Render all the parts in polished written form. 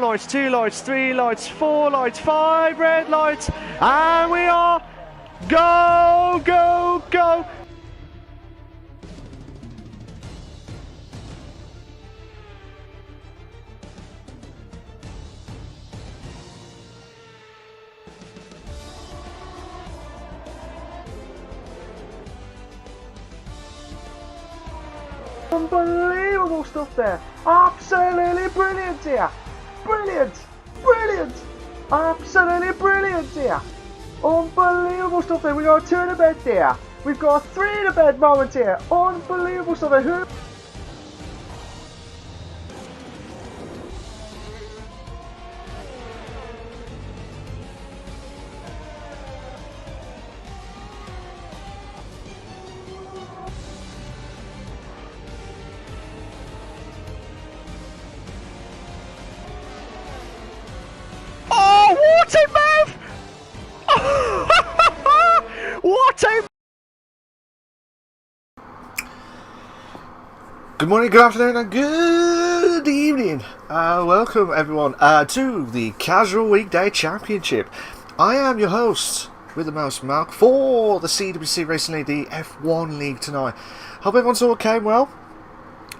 lights, 2 lights, 3 lights, 4 lights, 5 red lights, and we are go, go, go. Unbelievable stuff there. Absolutely brilliant here. Brilliant. Brilliant. Absolutely brilliant here. Unbelievable stuff there. We got 2 in the bed there. We've got 3 in the bed moment here. Unbelievable stuff there. What a move! What a... Good morning, good afternoon, and good evening. Welcome everyone to the Casual Weekday Championship. I am your host with the most, Mark, for the CWC Racing League, the F1 League tonight. Hope everyone's all came well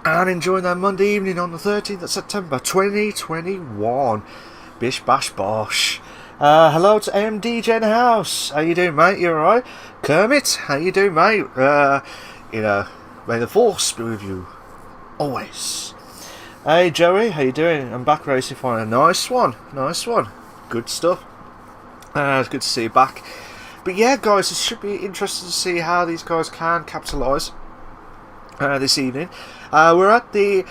and enjoying their Monday evening on the 13th of September 2021. Bish bash bosh. Hello to MDJ in the house. How you doing, mate? You alright? Kermit, how you doing, mate? May the force be with you always. Hey Joey, how you doing? I'm back racing for a nice one. Nice one. Good stuff. It's good to see you back. But yeah, guys, it should be interesting to see how these guys can capitalise this evening. We're at the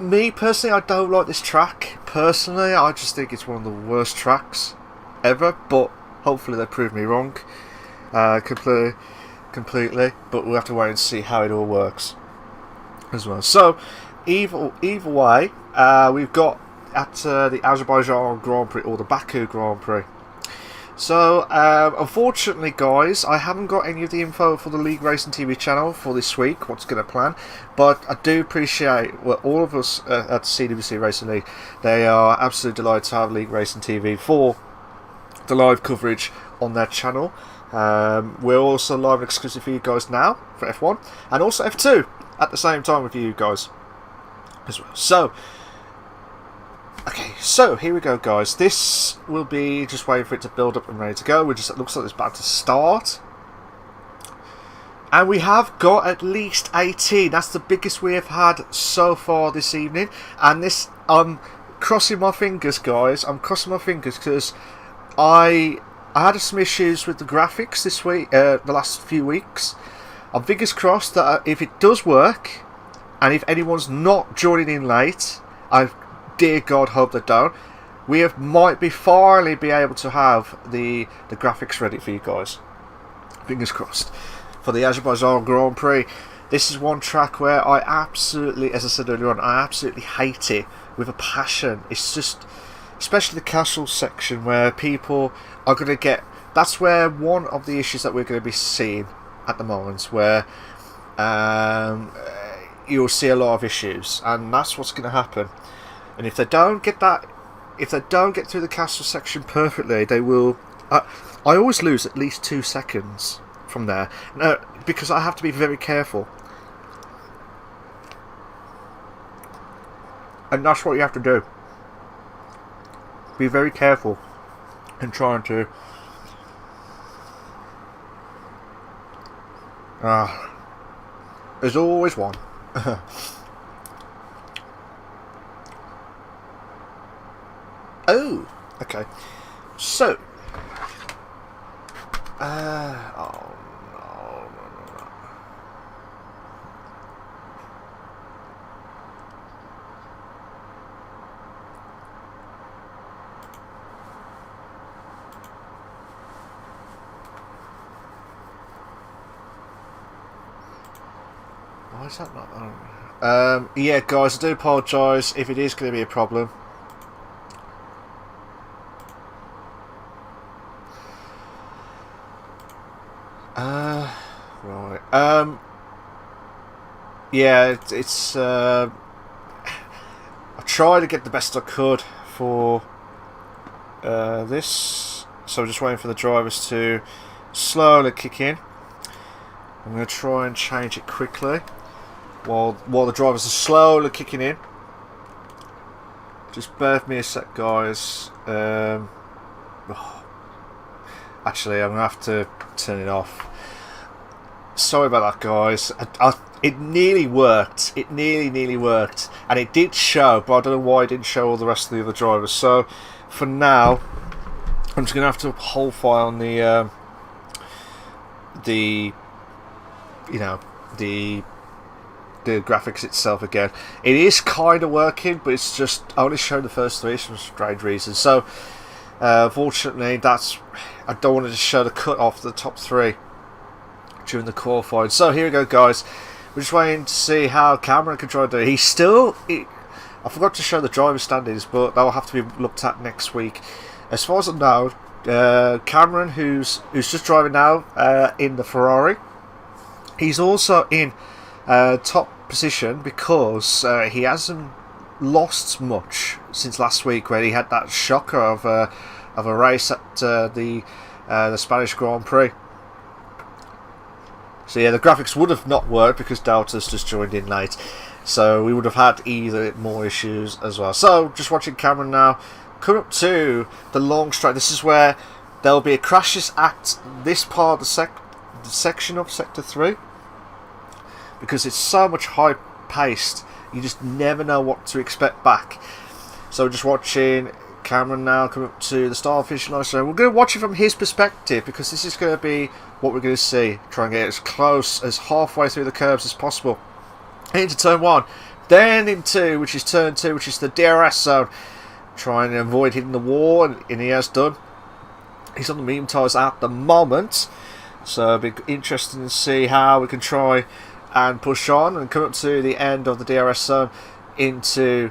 Me personally, I don't like this track. Personally, I just think it's one of the worst tracks ever. But hopefully they prove me wrong completely. But we'll have to wait and see how it all works as well. So, either way, we've got at the Azerbaijan Grand Prix or the Baku Grand Prix. So, unfortunately, guys, I haven't got any of the info for the LeagueRacing TV channel for this week, what's going to plan, but I do appreciate all of us at CWC Racing League. They are absolutely delighted to have LeagueRacing TV for the live coverage on their channel. We're also live and exclusive for you guys now for F1 and also F2 at the same time with you guys as well. So, okay, so here we go, guys. This will be just waiting for it to build up and ready to go. It looks like it's about to start. And we have got at least 18. That's the biggest we have had so far this evening. And this, I'm crossing my fingers, guys. I'm crossing my fingers because I had some issues with the graphics this week, the last few weeks. I'm fingers crossed that if it does work, and if anyone's not joining in late, dear God, hope they don't. We might finally be able to have the graphics ready for you guys. Fingers crossed. For the Azerbaijan Grand Prix. This is one track where I absolutely, as I said earlier on, I absolutely hate it with a passion. It's just, especially the casual section where people are going to get, that's where one of the issues that we're going to be seeing at the moment, where you'll see a lot of issues, and that's what's going to happen. And if they don't get through the castle section perfectly, they will. I always lose at least 2 seconds from there, because I have to be very careful, and that's what you have to do. Be very careful in trying to. There's always one. Oh, okay. So, oh no. Why is that not on? Yeah, guys, I do apologise if it is going to be a problem. Right. Yeah, it's I I tried to get the best I could for this. So I'm just waiting for the drivers to slowly kick in. I'm going to try and change it quickly while the drivers are slowly kicking in. Just bear with me a sec, guys. Actually, I'm going to have to turn it off. Sorry about that, guys. It nearly worked. It nearly worked. And it did show, but I don't know why it didn't show all the rest of the other drivers. So, for now, I'm just going to have to hold fire on the graphics itself again. It is kind of working, but it's just only showing the first three for strange reasons. So, fortunately, I don't want to just show the cut off the top three during the qualifying. So here we go, guys. We're just waiting to see how Cameron can try to do it. I forgot to show the driver standings, but that will have to be looked at next week. As far as I know, Cameron, who's just driving now in the Ferrari, he's also in top position because he hasn't lost much since last week, where he had that shocker of a race at the Spanish Grand Prix. So yeah, the graphics would have not worked because Delta's just joined in late, so we would have had either more issues as well. So just watching Cameron now come up to the long straight. This is where there'll be a crashes at this part of the section of Sector 3, because it's so much high paced, you just never know what to expect back. So just watching Cameron now come up to the starfish line. So we're going to watch it from his perspective, because this is going to be what we're going to see. Try and get as close as halfway through the curves as possible. Into turn 1, then into which is turn 2, which is the DRS zone. Trying to avoid hitting the wall, and he has done. He's on the medium tyres at the moment, so it'll be interesting to see how we can try and push on and come up to the end of the DRS zone into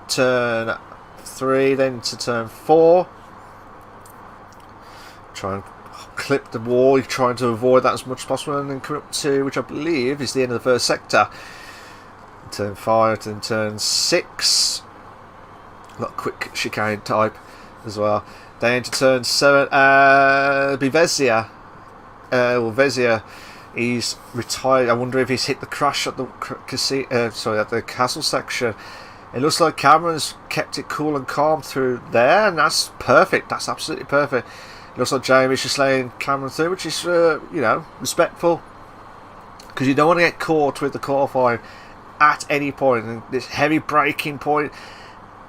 turn 3, then to turn 4. Try and clip the wall. You're trying to avoid that as much as possible, and then come up to, which I believe is the end of the first sector. Turn 5, then turn 6. Got a quick chicane type as well. Then to turn 7. Vezia. Vezia. He's retired. I wonder if he's hit the crash at the at the castle section. It looks like Cameron's kept it cool and calm through there, and that's perfect. That's absolutely perfect. It looks like Jamie's just laying Cameron through, which is respectful, because you don't want to get caught with the qualifying at any point. And this heavy braking point,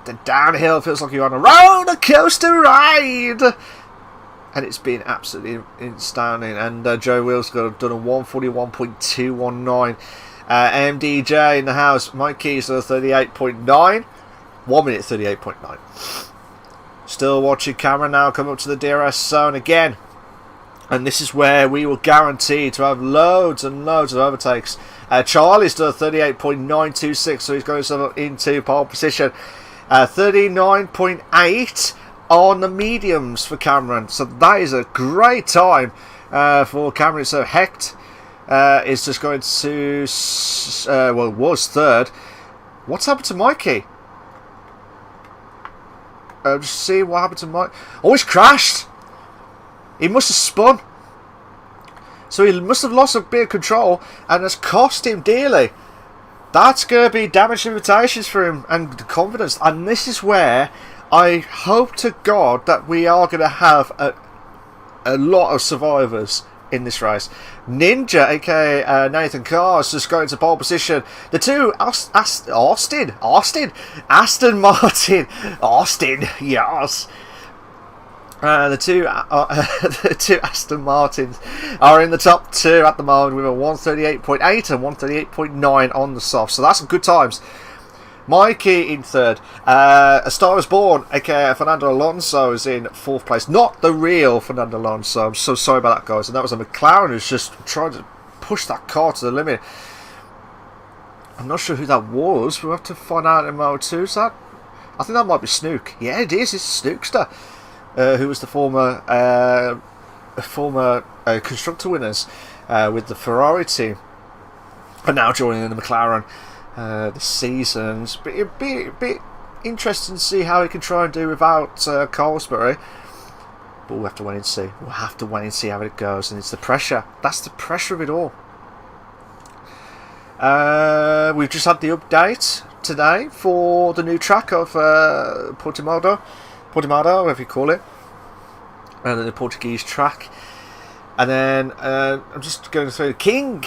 the downhill feels like you're on a roller coaster ride. And it's been absolutely astounding. And Joe Will's done a 141.219. MDJ in the house. Mike Keys done a 38.9. 1 minute 38.9. Still watching Cameron now come up to the DRS zone again. And this is where we will guarantee to have loads and loads of overtakes. Charlie's done a 38.926, so he's going himself into pole position. 39.8 on the mediums for Cameron, so that is a great time for Cameron. So Hecht is just going to was third. What's happened to Mikey? Just see what happened to Mike. Oh, he's crashed. He must have spun, so he must have lost a bit of control, and has cost him dearly. That's going to be damaging reputations for him and confidence. And this is where I hope to God that we are going to have a lot of survivors in this race. Ninja, aka Nathan Carr, is just going to pole position. The two Aston Martin, Austin, yes. The two Aston Martins are in the top 2 at the moment with a 138.8 and 138.9 on the soft. So that's some good times. Mikey in third. A Star is Born, aka Fernando Alonso, is in 4th place. Not the real Fernando Alonso. I'm so sorry about that, guys. And that was a McLaren who's just trying to push that car to the limit. I'm not sure who that was. We'll have to find out in Moto 2. Is that? I think that might be Snook. Yeah, it is. It's Snookster. Who was the former constructor winners with the Ferrari team, and now joining in the McLaren this season. It's a bit interesting to see how he can try and do without Colesbury. But we'll have to wait and see. We'll have to wait and see how it goes. And it's the pressure. That's the pressure of it all. We've just had the update today for the new track of Portimao, whatever you call it. And then the Portuguese track. And then I'm just going through the king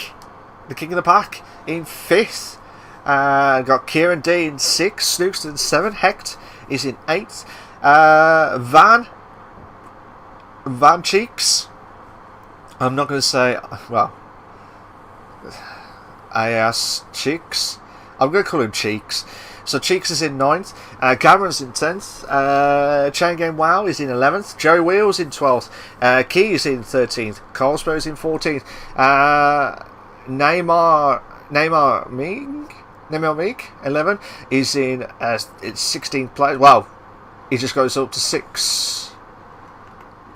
of the pack in 5th. Got Kieran D in 6th, Snooks in 7th, Hecht is in 8th. Van Cheeks. I'm not going to say, well, AS Cheeks. I'm going to call him Cheeks. So Cheeks is in 9th, Cameron's in 10th, Chain Game Wow is in 11th, Joey Wheels in 12th, Key is in 13th, Carlsberg is in 14th, Neymar Meek 11 is in 16th place. Well, he just goes up to 6.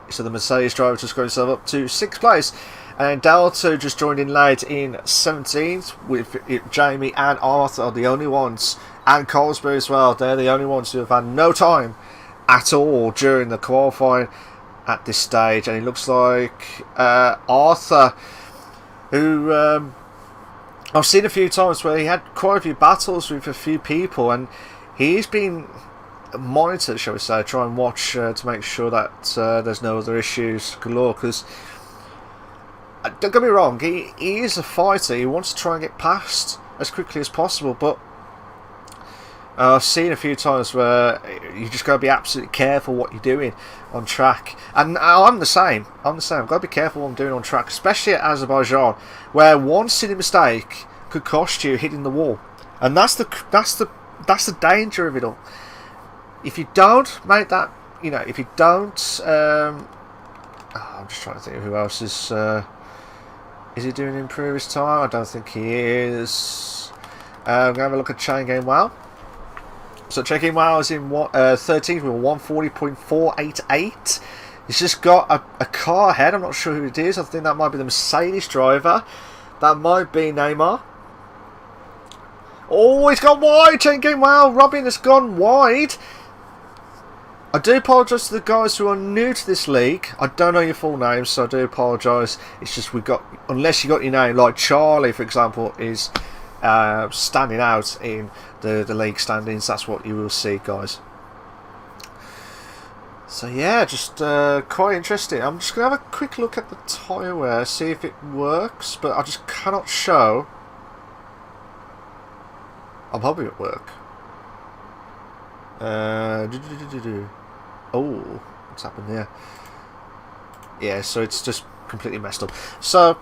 So the Mercedes driver just goes up to 6th place. And Delta just joined in late in 17th with Jamie and Arthur are the only ones, and Colesbury as well. They're the only ones who have had no time at all during the qualifying at this stage. And it looks like Arthur, who I've seen a few times where he had quite a few battles with a few people, and he's been monitored, shall we say, try and watch to make sure that there's no other issues galore, because don't get me wrong, he is a fighter. He wants to try and get past as quickly as possible, but I've seen a few times where you just got to be absolutely careful what you're doing on track. And I'm the same. I've got to be careful what I'm doing on track, especially at Azerbaijan, where one silly mistake could cost you hitting the wall. And that's the danger of it all. If you don't make that, if you don't, I'm just trying to think of who else is he doing in previous time? I don't think he is. I'm going to have a look at Chain Game Wow. So Chain Game Wow is in 13th with 140.488. He's just got a car ahead. I'm not sure who it is. I think that might be the Mercedes driver. That might be Neymar. Oh, he's gone wide. Chain Game Wow. Robin has gone wide. I do apologise to the guys who are new to this league. I don't know your full names, so I do apologise. It's just unless you got your name, like Charlie, for example, is standing out in the league standings. That's what you will see, guys. So yeah, just quite interesting. I'm just going to have a quick look at the tyre wear, see if it works, but I just cannot show. I'm hoping it work. Oh, what's happened there? Yeah, so it's just completely messed up. So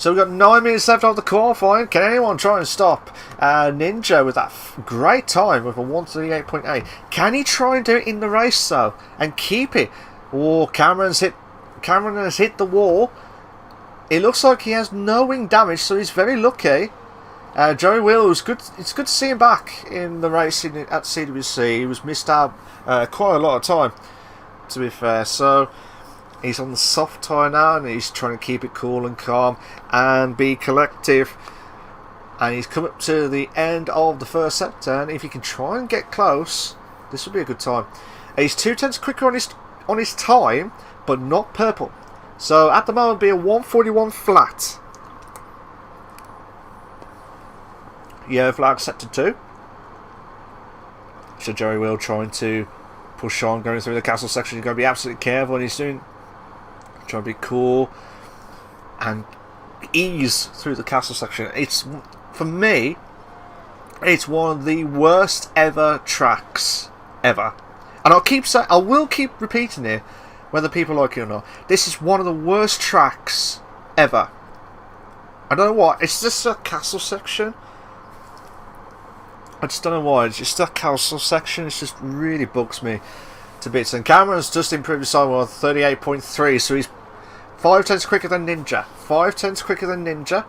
we've got 9 minutes left of the qualifying. Can anyone try and stop Ninja with that great time with a 138.8? Can he try and do it in the race though and keep it? Oh, Cameron has hit the wall. It looks like he has no wing damage, so he's very lucky. Joey Will, it's good to see him back in the racing at CWC. He was missed out quite a lot of time, to be fair. So he's on the soft tyre now, and he's trying to keep it cool and calm and be collective. And he's come up to the end of the first sector, and if he can try and get close, this will be a good time. He's 2/10 quicker on his time, but not purple. So at the moment, it'll be a 141 flat. Yellow flag set to 2. So Joey Will trying to push on, going through the castle section. You've got to be absolutely careful, and he's trying to be cool and ease through the castle section. It's, for me, it's one of the worst ever tracks ever. And I will keep repeating it, whether people like it or not. This is one of the worst tracks ever. I don't know what. It's just a castle section. I just don't know why. It's just that castle section. It just really bugs me to bits. And Cameron's just improved his time on 38.3, so he's 5/10 quicker than Ninja. 5/10 quicker than Ninja.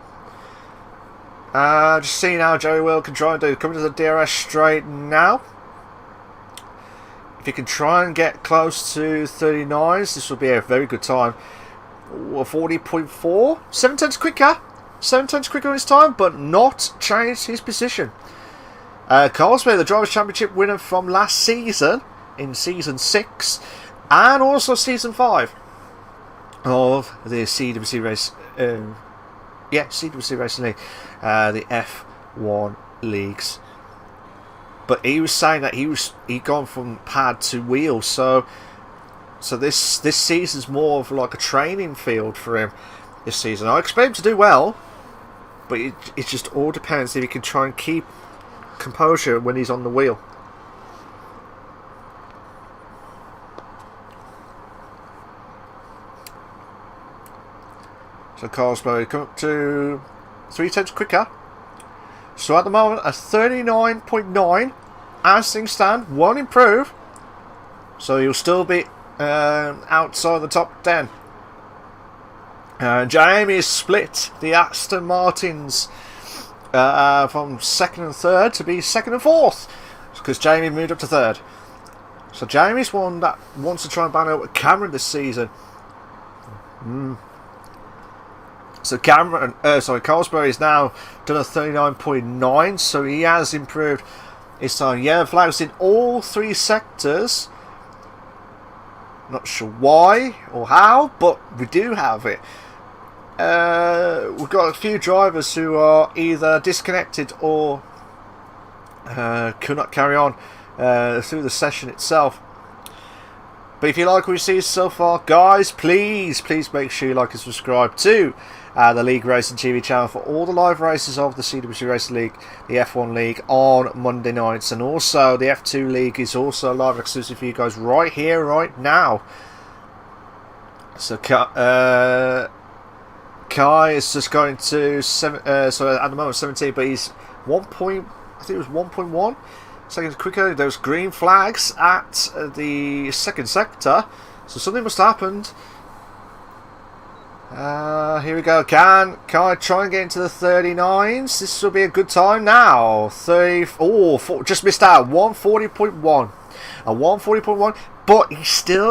Just seeing how Joey Will can try and do. Coming to the DRS straight now. If he can try and get close to 39s, this will be a very good time. 40.4. 7/10 quicker. 7/10 quicker on his time, but not changed his position. Carlsberg, the Drivers' Championship winner from last season, in Season 6, and also Season 5 of the CWC race. CWC Racing League, the F1 leagues. But he was saying that he'd gone from pad to wheel, so this season's more of like a training field for him this season. I expect him to do well, but it just all depends if he can try and keep composure when he's on the wheel. So Carlsberg come up to 3/10 quicker. So at the moment a 39.9 as things stand, won't improve. So you'll still be outside the top 10. Jamie has split the Aston Martins from 2nd and 3rd to be 2nd and 4th, because Jamie moved up to 3rd. So Jamie's one that wants to try and ban out with Cameron this season. So Carlsberg is now done a 39.9, so he has improved his time. Yeah, flags in all 3 sectors. Not sure why or how, but we do have it. We've got a few drivers who are either disconnected or could not carry on through the session itself. But if you like what you see so far, guys, please make sure you like and subscribe to the LeagueRacing TV channel for all the live races of the CWC Racing League, the F1 League on Monday nights, and also the F2 League is also live exclusive for you guys right here, right now. So Kai is just going to so at the moment 17, but he's 1.1 seconds quicker. Those green flags at the 2nd sector, so something must have happened. Here we go. Can I try and get into the 39s? This will be a good time now. 30. Oh, just missed out. 140.1. A 140.1. But he's still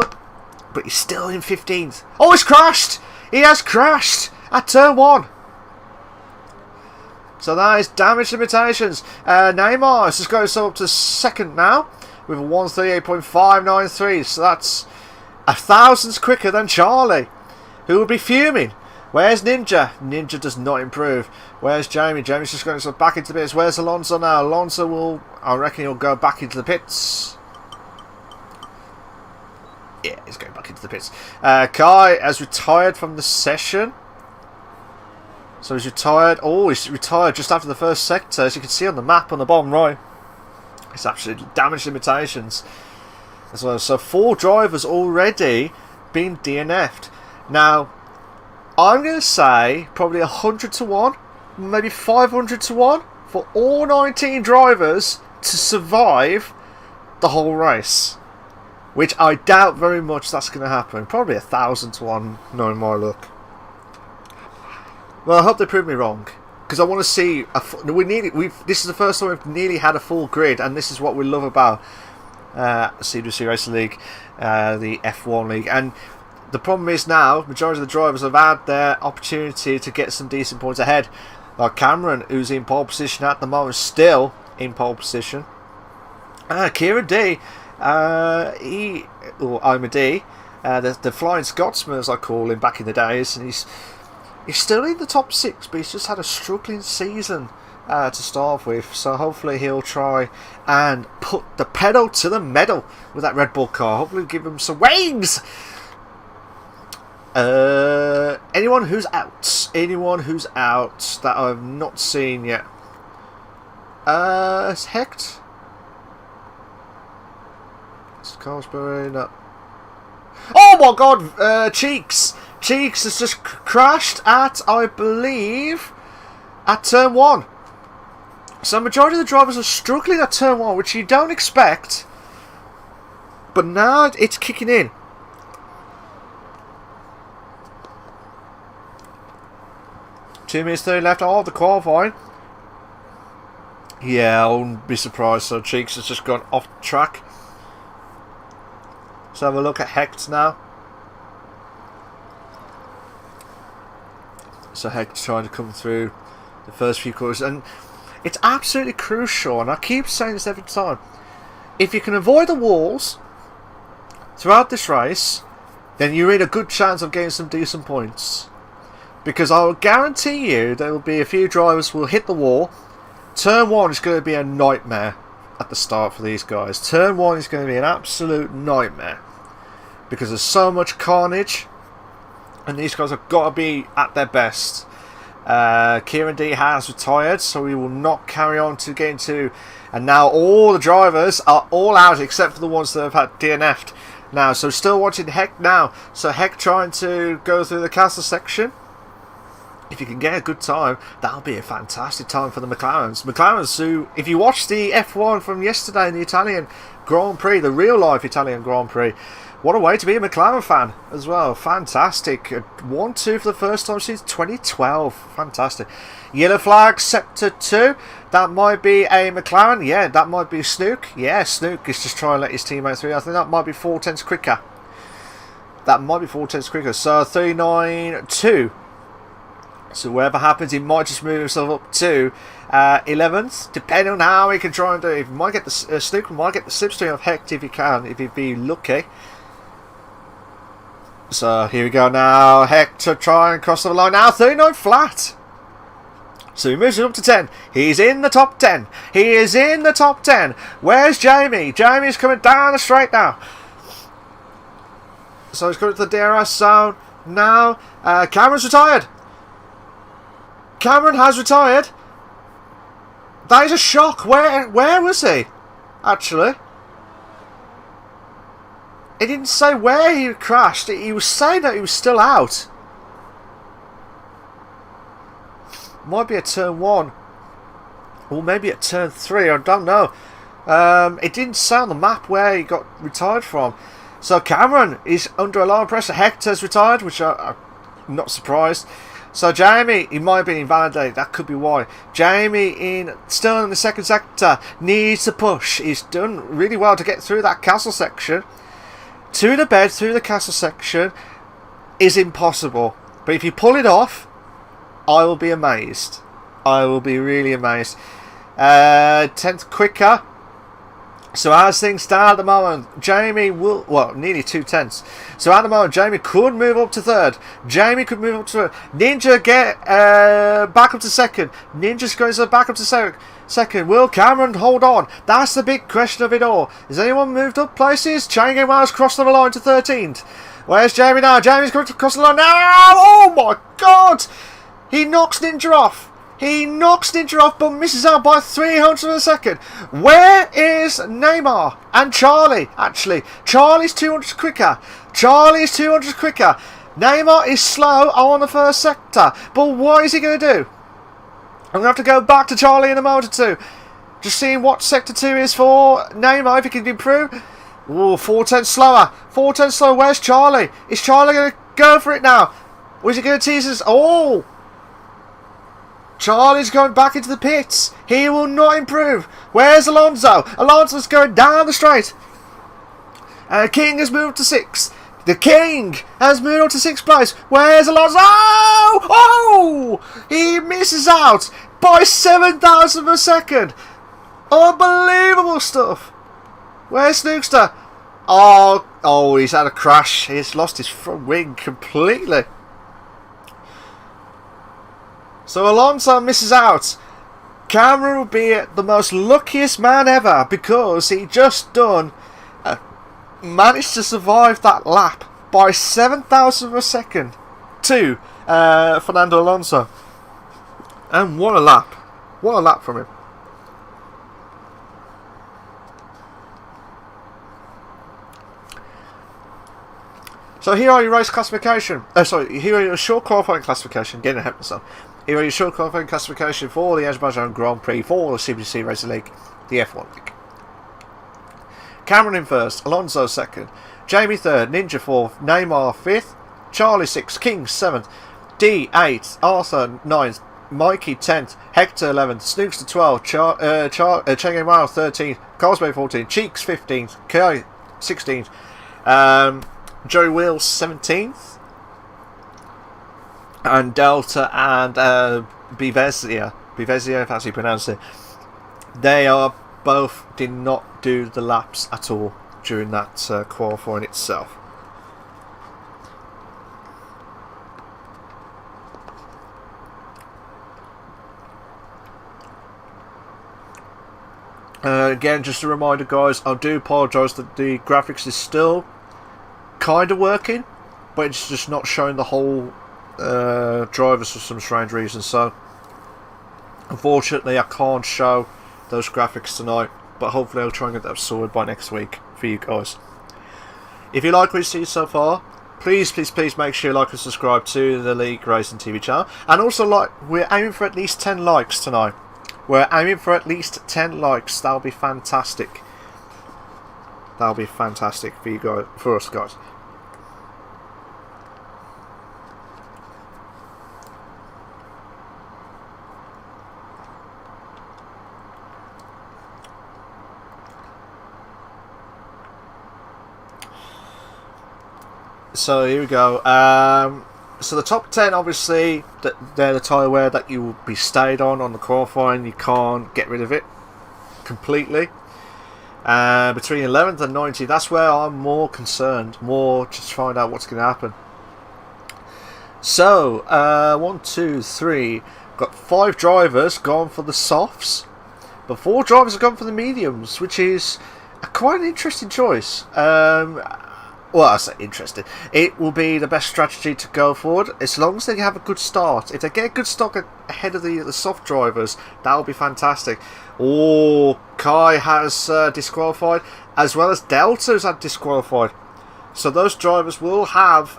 in 15th. Oh, he's crashed. He has crashed at turn 1. So that is damage limitations. Neymar is just going up to 2nd now with a 138.593. So that's 1,000 quicker than Charlie, who will be fuming. Where's Ninja? Ninja does not improve. Where's Jamie? Jamie's just going back into the pits. Where's Alonso now? Alonso I reckon he'll go back into the pits. Yeah, he's going back into the pits. Kai has retired from the session. So he's retired. Oh, he's retired just after the 1st sector. As you can see on the map on the bottom right, it's absolutely damage limitations as well. So 4 drivers already been DNF'd. Now, I'm going to say probably 100 to 1, maybe 500 to 1 for all 19 drivers to survive the whole race, which I doubt very much that's going to happen. Probably 1,000 to 1, knowing my luck. Well, I hope they prove me wrong, because I want to see. This is the first time we've nearly had a full grid, and this is what we love about CWC Racing League, the F1 League. And the problem is now, majority of the drivers have had their opportunity to get some decent points ahead. Like Cameron, who's in pole position at the moment, still in pole position. Kieran D, I'm a D, the Flying Scotsman as I call him back in the days, and he's still in the top 6, but he's just had a struggling season to start with. So hopefully he'll try and put the pedal to the metal with that Red Bull car. Hopefully give him some wings. Anyone who's out that I've not seen yet. It's Hecht. It's Carlsberg. No. Oh my God! Cheeks has just crashed at, I believe, at turn 1. So majority of the drivers are struggling at turn 1, which you don't expect. But now it's kicking in. 2 minutes 30 left of the qualifying. Yeah, I wouldn't be surprised. So Cheeks has just gone off track. So have a look at Hecht now. So Hecht trying to come through the first few quarters, and It's absolutely crucial, and I keep saying this every time. If you can avoid the walls throughout this race, then you're in a good chance of getting some decent points. Because I will guarantee you there will be a few drivers who will hit the wall. Turn 1 is going to be a nightmare at the start for these guys. Turn 1 is going to be an absolute nightmare. Because there's so much carnage. And these guys have got to be at their best. Kieran D has retired, so we will not carry on to get into. And now all the drivers are all out except for the ones that have had DNF'd now. So still watching Heck now. So Heck trying to go through the castle section. If you can get a good time, that'll be a fantastic time for the McLarens. McLarens who, if you watch the F1 from yesterday in the Italian Grand Prix, the real life Italian Grand Prix, what a way to be a McLaren fan as well. Fantastic. 1-2 for the first time since 2012. Fantastic. Yellow flag, Sector 2. That might be a McLaren. Yeah, that might be Snook. Yeah, Snook is just trying to let his teammates through. I think that might be 4 tenths quicker. That might be 4 tenths quicker. So 39.2. So whatever happens, he might just move himself up to 11th, depending on how he can try and do it. He might get the Snook might get the slipstream of Hecht if he can, if he'd be lucky. So here we go now. Hecht to try and cross the line now. 39 flat. So he moves it up to 10. He's in the top 10. He is in the top 10. Where's Jamie? Jamie's coming down the straight now. So he's coming to the DRS zone now. Cameron's retired. Cameron has retired. That is a shock. Where was he? Actually, he didn't say where he crashed. He was saying that he was still out. Might be at turn 1, or maybe at turn 3. I don't know. It didn't say on the map where he got retired from. So Cameron is under a lot of pressure. Hector's retired, which I'm not surprised. So Jamie, he might have been invalidated. That could be why. Jamie still in the second sector, needs to push. He's done really well to get through that castle section. To the bed through the castle section is impossible. But if you pull it off, I will be amazed. I will be really amazed. 10th quicker. So as things stand at the moment, Jamie will, well, nearly 2 tenths. So at the moment, Jamie could move up to 3rd. Jamie could move up to 3rd. Ninja get back up to 2nd. Ninja's going back up to 2nd. Will Cameron hold on? That's the big question of it all. Has anyone moved up places? Chain Game Miles crossed the line to 13th. Where's Jamie now? Jamie's going to cross the line now. Oh my God! He knocks Ninja off. He knocks Ninja off but misses out by 300 of a second. Where is Neymar and Charlie? Actually, Charlie's 200 quicker. Charlie's 200 quicker. Neymar is slow on the first sector. But what is he going to do? I'm going to have to go back to Charlie in a moment or two. Just seeing what sector 2 is for Neymar, if he can improve. Ooh, 4 tenths slower. 4 tenths slower. Where's Charlie? Is Charlie going to go for it now? Or is he going to tease us? Oh! Charlie's going back into the pits. He will not improve. Where's Alonso? Alonso's going down the straight. King has moved to 6th. The King has moved on to 6th place. Where's Alonso? Oh! He misses out by 7,000 of a second. Unbelievable stuff. Where's Snookster? Oh, he's had a crash. He's lost his front wing completely. So Alonso misses out. Cameron will be the most luckiest man ever because he just managed to survive that lap by 7,000 of a second to Fernando Alonso. And what a lap. What a lap from him. So here are your race classification. Here are your short qualifying classification. Getting ahead of myself. Here are your short qualifying classification for the Azerbaijan Grand Prix for the CWC Racing League, the F1 League. Cameron in 1st, Alonso 2nd, Jamie 3rd, Ninja 4th, Neymar 5th, Charlie 6th, King 7th, D 8th, Arthur 9th, Mikey 10th, Hector 11th, Snooks to 12th, Chenge Mile 13th, Cosplay 14th, Cheeks 15th, Kai 16th, Joey Wheels 17th, and Delta and Bivezia Bivezia, if that's how you pronounce it, they are both did not do the laps at all during that qualifying itself. Again, just a reminder, guys, I do apologise that the graphics is still kind of working, but it's just not showing the whole drivers for some strange reason. So, unfortunately, I can't show those graphics tonight, but hopefully I'll try and get that sorted by next week for you guys. If you like what you see so far, please make sure you like and subscribe to the LeagueRacing TV channel. And also, we're aiming for at least 10 likes tonight. We're aiming for at least 10 likes. That'll be fantastic. That'll be fantastic for you guys, for us guys. So here we go. So the top 10, obviously, they're the tyre wear that you will be stayed on the qualifying. You can't get rid of it completely. Between 11th and 90th, that's where I'm more concerned. More just to find out what's going to happen. So, 1, 2, 3. Got 5 drivers gone for the softs. But 4 drivers have gone for the mediums, which is quite an interesting choice. Well, I say interesting. It will be the best strategy to go forward as long as they have a good start. If they get a good start ahead of the soft drivers, that will be fantastic. Oh, Kai has disqualified, as well as Delta's had disqualified. So those drivers will have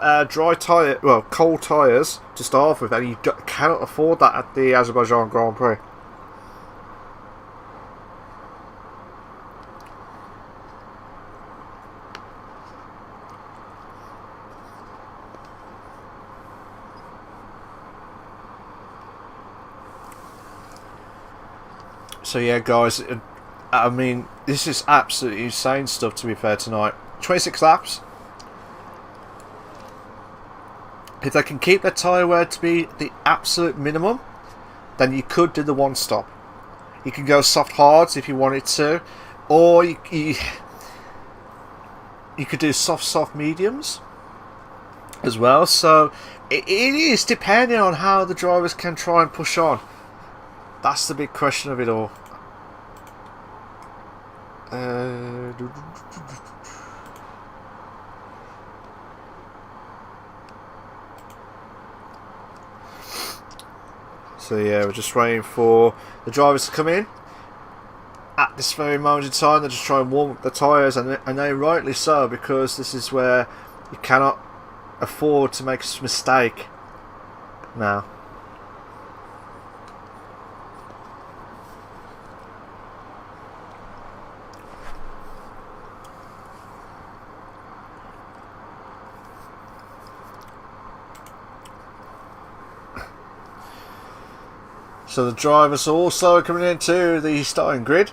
cold tyres to start off with, and you cannot afford that at the Azerbaijan Grand Prix. So yeah, guys, I mean, this is absolutely insane stuff, to be fair, tonight. 26 laps. If they can keep their tyre wear to be the absolute minimum, then you could do the one stop. You can go soft hards if you wanted to, or you could do soft mediums as well. So it is depending on how the drivers can try and push on. That's the big question of it all. So yeah, we're just waiting for the drivers to come in. At this very moment in time, they're just trying to warm up the tyres, and they rightly so, because this is where you cannot afford to make a mistake now. So the drivers are also coming into the starting grid,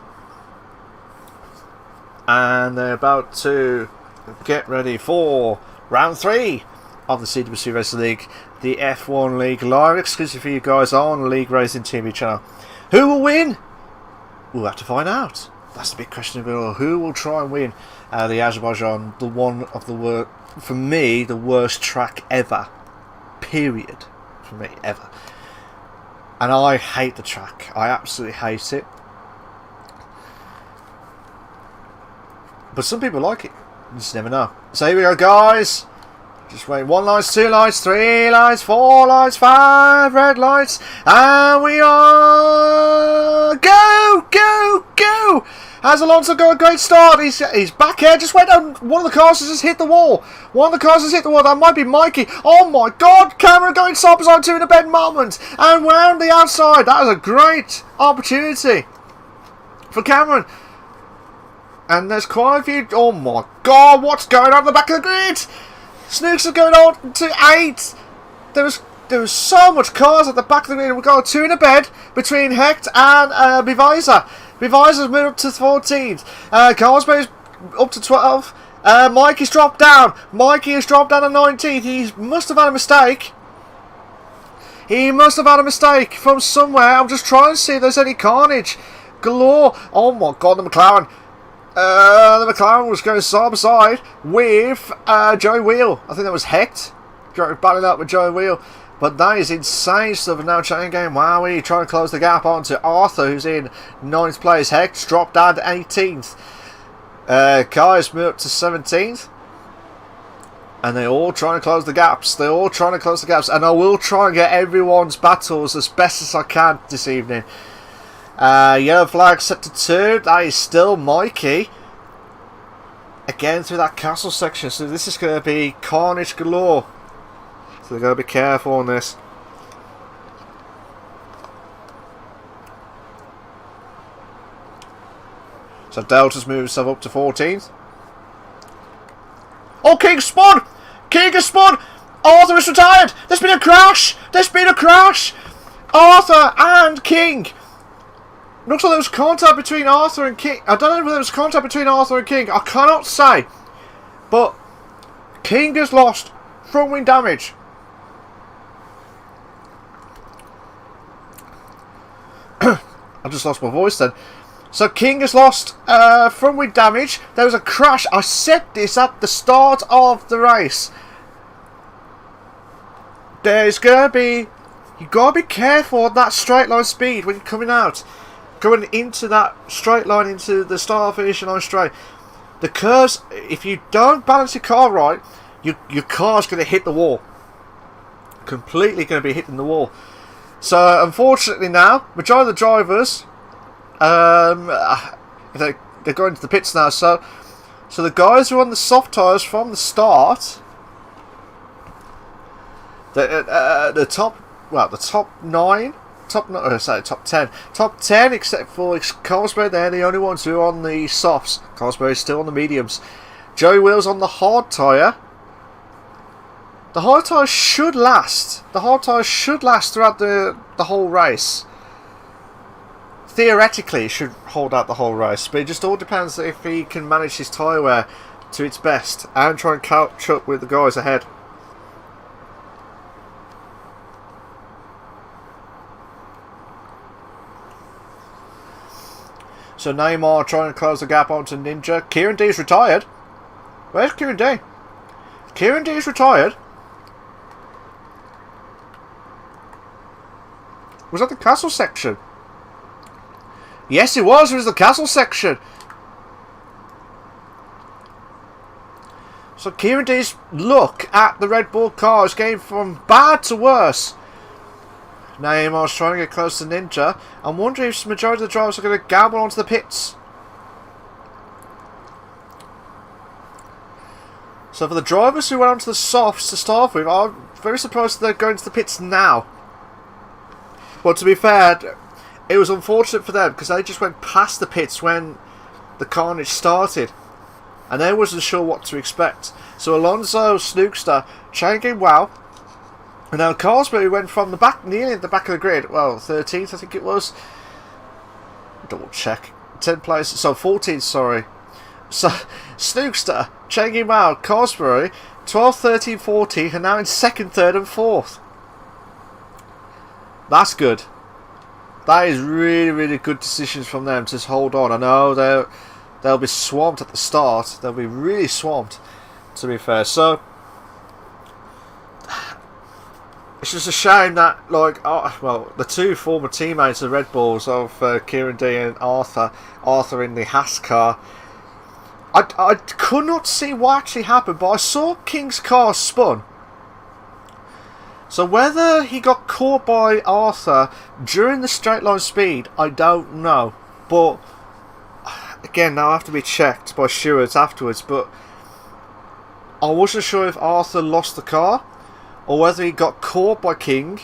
and they're about to get ready for round 3 of the CWC Racing League, the F1 League, live exclusive for you guys on the LeagueRacing TV channel. Who will win? We'll have to find out. That's the big question of it all. Who will try and win the Azerbaijan, the one of the worst, for me, the worst track ever. Period. For me, ever. And I hate the track. I absolutely hate it. But some people like it. You just never know. So here we go, guys. Just wait. 1 lights, 2 lights, 3 lights, 4 lights, 5 red lights. And we are... Go! Go! Go! Has Alonso got a great start? He's back here. Just went down. One of the cars has just hit the wall. One of the cars has hit the wall. That might be Mikey. Oh my God! Cameron going side by side, 2 in a bed moment. And we're on the outside. That is a great opportunity for Cameron. And there's quite a few. Oh my God! What's going on at the back of the grid? Snooks are going on to 8. There was so much cars at the back of the grid. We've got 2 in a bed between Hecht and Biviza. Biviza's moved up to 14th. Carsby's up to 12th. Mikey's dropped down. Mikey has dropped down to 19th. He must have had a mistake. He must have had a mistake from somewhere. I'm just trying to see if there's any carnage galore. Oh my god, the McLaren. The McLaren was going side by side with Joey Wheel. I think that was Hecht battling up with Joey Wheel. But that is insane stuff. And now chain game. Wowie, trying to close the gap onto Arthur, who's in 9th place. Hecht dropped down to 18th. Kai's moved up to 17th. And they're all trying to close the gaps. They're all trying to close the gaps. And I will try and get everyone's battles as best as I can this evening. Yellow flag set to 2. That is still Mikey. Again through that castle section. So this is going to be carnage galore. So they've got to be careful on this. So Delta's moved himself up to 14th. Oh, King spun! King has spun! Arthur is retired! There's been a crash! There's been a crash! Arthur and King! Looks like there was contact between Arthur and King. I don't know if there was contact between Arthur and King. I cannot say. But King has lost front wing damage. I just lost my voice then. So King has lost front wing damage. There was a crash. I said this at the start of the race. There's going to be... You've got to be careful on that straight line speed when you're coming out. Going into that straight line, into the start finishing line straight. The curves, if you don't balance your car right, your car's going to hit the wall. Completely going to be hitting the wall. So unfortunately now, majority of the drivers, they're going to the pits now. So the guys who are on the soft tyres from the start, the top 9. Top 10, except for Carlsberg. They're the only ones who are on the softs. Carlsberg is still on the mediums. Joey Wheel's on the hard tyre. The hard tyre should last. The hard tyre should last throughout the whole race. Theoretically, it should hold out the whole race, but it just all depends if he can manage his tyre wear to its best and try and catch up with the guys ahead. So Neymar trying to close the gap onto Ninja. Kieran D is retired. Where's Kieran D? Kieran D is retired. Was that the castle section? Yes, it was. It was the castle section. So Kieran D's look at the Red Bull car is going from bad to worse. Neymar's trying to get close to Ninja. I'm wondering if the majority of the drivers are going to gamble onto the pits. So for the drivers who went onto the softs to start with, I'm very surprised that they're going to the pits now. Well, to be fair, it was unfortunate for them because they just went past the pits when the carnage started. And they wasn't sure what to expect. So Alonso, Snookster, changing wow. And now Carlsberg went from the back, nearly at the back of the grid. Well, 13th I think it was. Double check. 10th place. So 14th, sorry. So Snookster, changing wow, Carlsberg, 12th, 13th, 14th, and now in 2nd, 3rd, and 4th. That's good. That is really, really good decisions from them to just hold on. I know they'll be swamped at the start. They'll be really swamped, to be fair. So it's just a shame that, like, well, the two former teammates of Red Bulls of Kieran D and Arthur in the Haas car, I could not see what actually happened, but I saw King's car spun. So whether he got caught by Arthur during the straight line speed, I don't know. But again, that'll have to be checked by stewards afterwards. But I wasn't sure if Arthur lost the car or whether he got caught by King.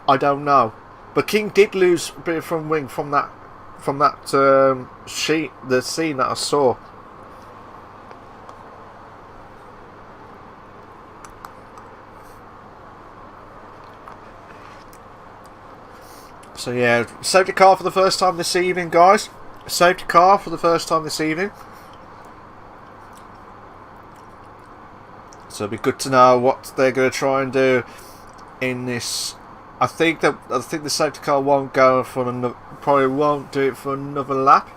I don't know. But King did lose a bit of front wing from that sheet, the scene that I saw. So yeah, safety car for the first time this evening, guys. Safety car for the first time this evening. So it'll be good to know what they're going to try and do in this I think the safety car won't go for another, probably won't do it for another lap.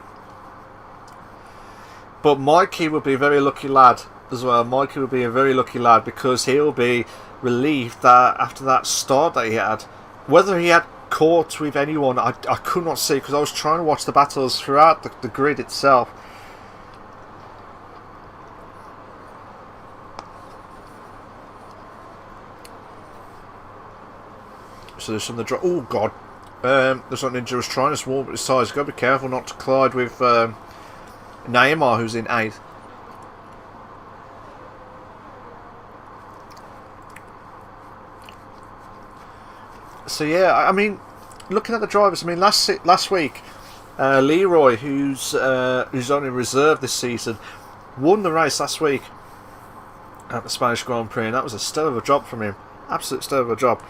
But Mikey will be a very lucky lad as well. Mikey will be a very lucky lad because he'll be relieved that after that start that he had, whether he had caught with anyone, I could not see because I was trying to watch the battles throughout the grid itself. So there's some of the oh god, there's something Ninja was trying to swarm at his sides. Got to be careful not to collide with Neymar, who's in 8th. So yeah, I mean, looking at the drivers, I mean, last week, Leroy, who's only reserve this season, won the race last week at the Spanish Grand Prix, and that was a stellar of a job from him. Absolute stellar of a job.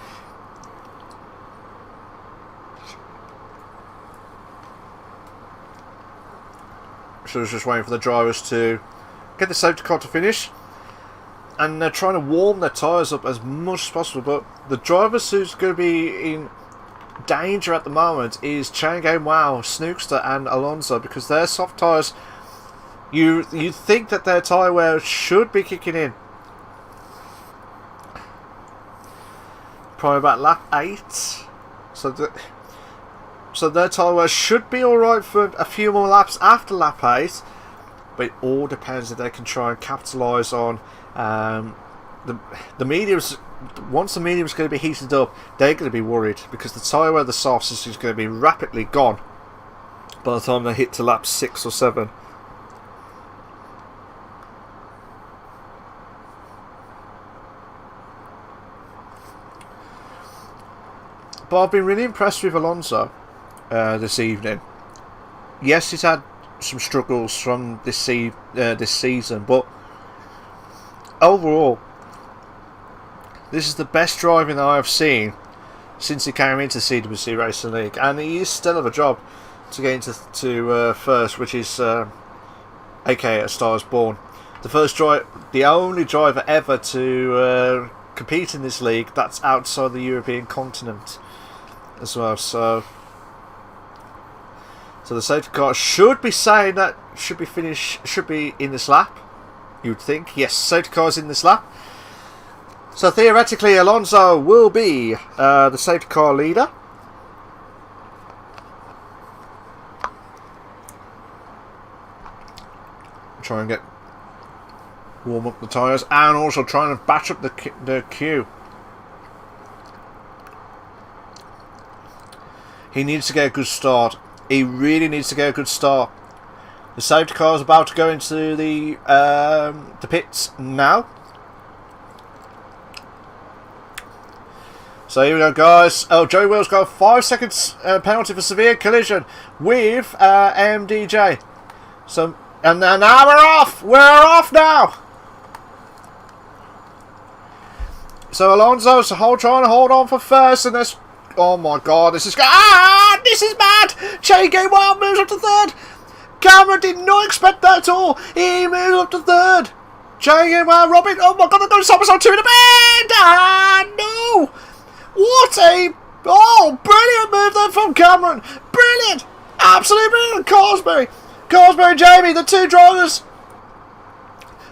So I was just waiting for the drivers to get the safety car to finish, and they're trying to warm their tyres up as much as possible. But the drivers who's going to be in danger at the moment is Chain Game Wow, Snookster and Alonso, because their soft tyres, you think that their tyre wear should be kicking in. Probably about lap 8. So their tyre wear should be alright for a few more laps after lap 8. But it all depends if they can try and capitalise on the mediums. Once the medium's going to be heated up, they're going to be worried because the tyre wear, the softs, is going to be rapidly gone by the time they hit to lap 6 or 7. But I've been really impressed with Alonso this evening. Yes, he's had some struggles from this season, but overall, this is the best driving I have seen since he came into CWC Racing League, and he is still of a job to get into first, which is aka A Star Is Born. The only driver ever to compete in this league that's outside the European continent as well. So the safety car should be saying that should be in this lap. You'd think. Yes, safety car's in this lap. So theoretically, Alonso will be the safety car leader. Try and warm up the tyres, and also trying to batch up the queue. He needs to get a good start. He really needs to get a good start. The safety car is about to go into the pits now. So here we go, guys. Oh, Joey Will's got a 5 seconds penalty for severe collision with MDJ. So, and now we're off. We're off now. So Alonso's trying to hold on for first, and this. Oh my God, this is bad. Chain Game Wild moves up to 3rd. Cameron did not expect that at all. He moves up to 3rd. Chain Game Wild, Robin. Oh my God, they're going to 2 in the bend. No. What a brilliant move there from Cameron. Brilliant. Absolutely brilliant. Carsberry and Jamie, the 2 drivers.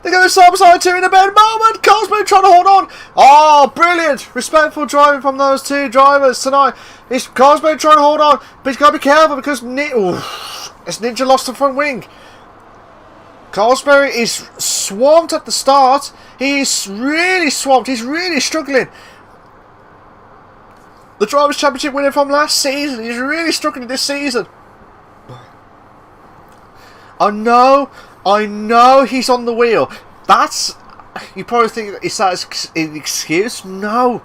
They're going to side 2 in a bad moment. Carsberry trying to hold on. Oh, brilliant. Respectful driving from those 2 drivers tonight. It's Carsberry trying to hold on, but he's got to be careful because Ninja lost the front wing. Carsberry is swamped at the start. He's really swamped. He's really struggling. The Drivers' Championship winner from last season. He's really struggling this season. I know he's on the wheel. You probably think, is that an excuse? No,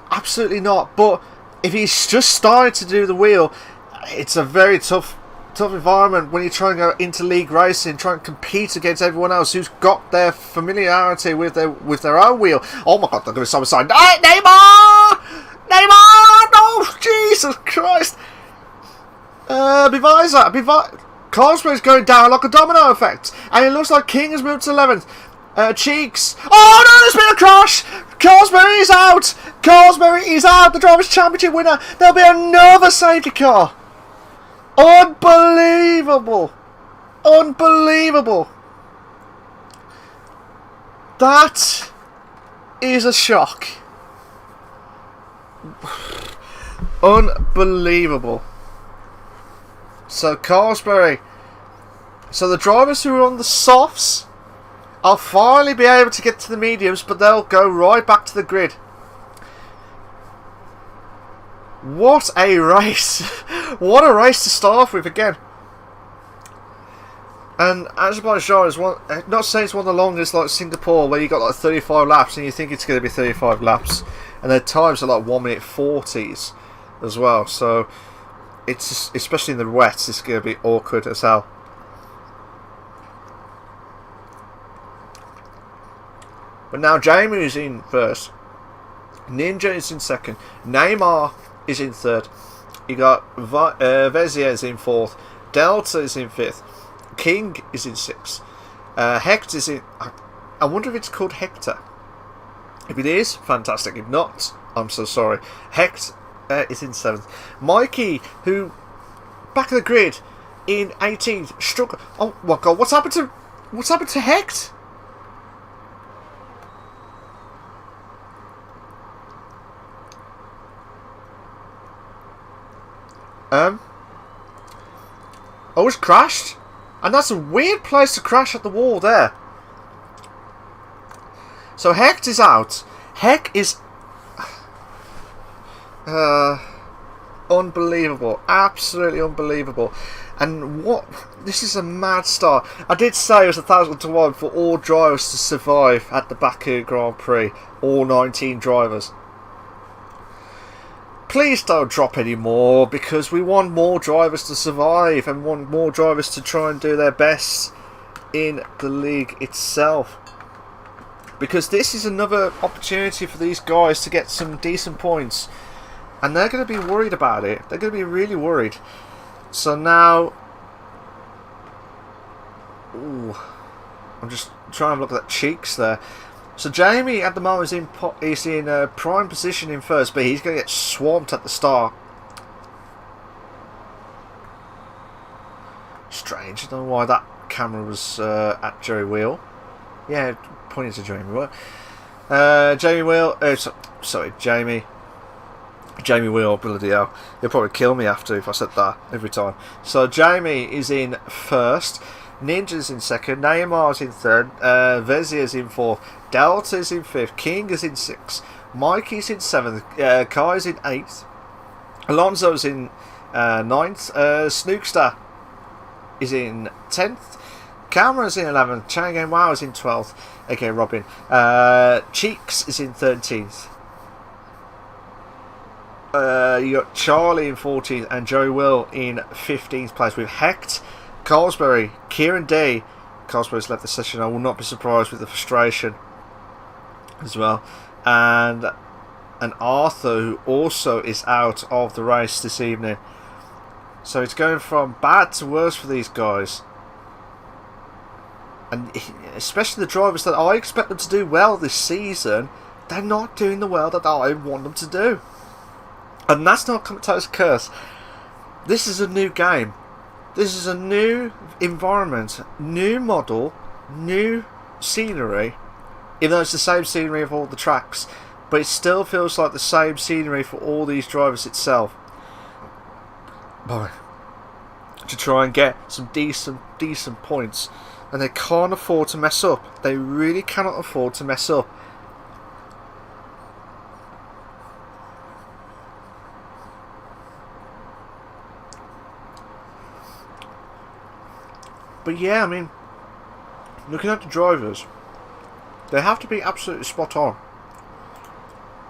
absolutely not. But if he's just started to do the wheel, it's a very tough environment when you try and go into league racing, try and compete against everyone else who's got their familiarity with their own wheel. Oh my God, they're going to side side. Neymar! No, Jesus Christ! Carsberry's going down like a domino effect, and it looks like King has moved to 11th. Cheeks. Oh no, there's been a crash! Cosbury is out! Cosbury is out! The Drivers' Championship winner! There'll be another safety car! Unbelievable! Unbelievable! That is a shock. Unbelievable. So Cosbury. So the drivers who are on the softs, I'll finally be able to get to the mediums, but they'll go right back to the grid. What a race! What a race to start with again. And Azerbaijan is one, not saying it's one of the longest like Singapore, where you got like 35 laps and you think it's going to be 35 laps, and their times are like 1:40s as well. So it's just, especially in the wets, it's going to be awkward as hell. But now Jamie is in first, Ninja is in second, Neymar is in third, you got Veziez in fourth, Delta is in fifth, King is in sixth, Hector is in... I wonder if it's called Hector. If it is, fantastic. If not, I'm so sorry. Hector is in seventh. Mikey, who back of the grid in 18th, struck. Oh my god! What's happened to Hector? Oh, it's crashed. And that's a weird place to crash at the wall there. So Hecht is out. Heck is... unbelievable. Absolutely unbelievable. And what... This is a mad start. I did say it was 1,000 to 1 for all drivers to survive at the Baku Grand Prix. All 19 drivers. Please don't drop any more, because we want more drivers to survive and want more drivers to try and do their best in the league itself. Because this is another opportunity for these guys to get some decent points. And they're going to be worried about it. They're going to be really worried. So now... Ooh, I'm just trying to look at that cheeks there. So Jamie at the moment is in prime position in first, but he's going to get swamped at the start. Strange. I don't know why that camera was at Jerry Wheel. Yeah, pointing to Jamie Wheel. Jamie Wheel. Sorry, Jamie. Jamie Wheel, bloody hell. He'll probably kill me after if I said that every time. So Jamie is in first. Ninja's in second, Neymar's in third, Vezia's in fourth, Delta's in fifth, King is in sixth, Mikey's in seventh, Kai's in eighth, Alonso's in ninth, Snookster is in 10th, Cameron's in 11th, Chang Wow is in 12th, aka Robin, Cheeks is in 13th. You got Charlie in 14th and Joey Will in 15th place with Hecht, Cosbury, Kieran Day. Cosbury's left the session. I will not be surprised with the frustration as well. And Arthur, who also is out of the race this evening. So it's going from bad to worse for these guys. And especially the drivers that I expect them to do well this season, they're not doing the well that I want them to do. And that's not Commentator's curse. This is a new game. This is a new environment, new model, new scenery. Even though it's the same scenery of all the tracks, but it still feels like the same scenery for all these drivers itself. Boy, to try and get some decent points, and they can't afford to mess up. They really cannot afford to mess up. But yeah, I mean, looking at the drivers, they have to be absolutely spot on.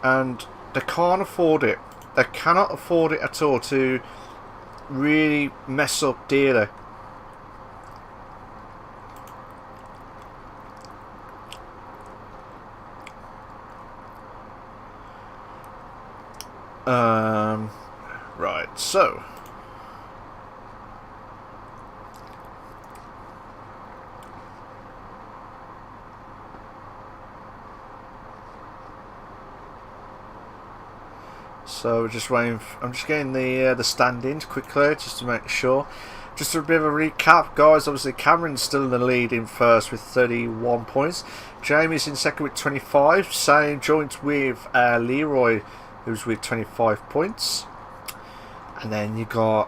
And they can't afford it. They cannot afford it at all to really mess up dearly. Right, so... So we're just waiting. I'm just getting the stand-ins quickly just to make sure. Just a bit of a recap, guys. Obviously, Cameron's still in the lead in first with 31 points. Jamie's in second with 25. Same joint with Leroy, who's with 25 points. And then you got.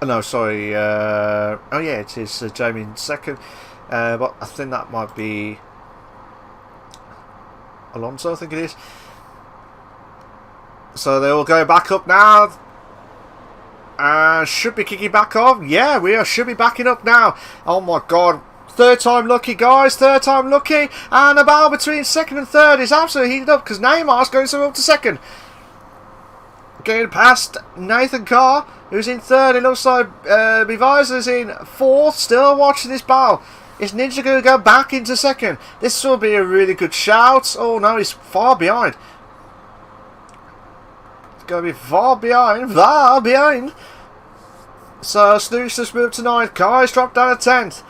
Oh, no, sorry. Oh yeah, it is Jamie in second. But I think that might be Alonso. I think it is. So they all go back up now. Should be kicking back off. Yeah, should be backing up now. Oh my god. Third time lucky, guys. Third time lucky. And the battle between second and third is absolutely heated up because Neymar's going up to second. Getting past Nathan Carr, who's in third. It looks like Beviser's in fourth. Still watching this battle. Is Ninja going to go back into second? This will be a really good shout. Oh no, he's far behind. Going to be far behind. So Snooks just moved to 9th. Kai's dropped down to 10th.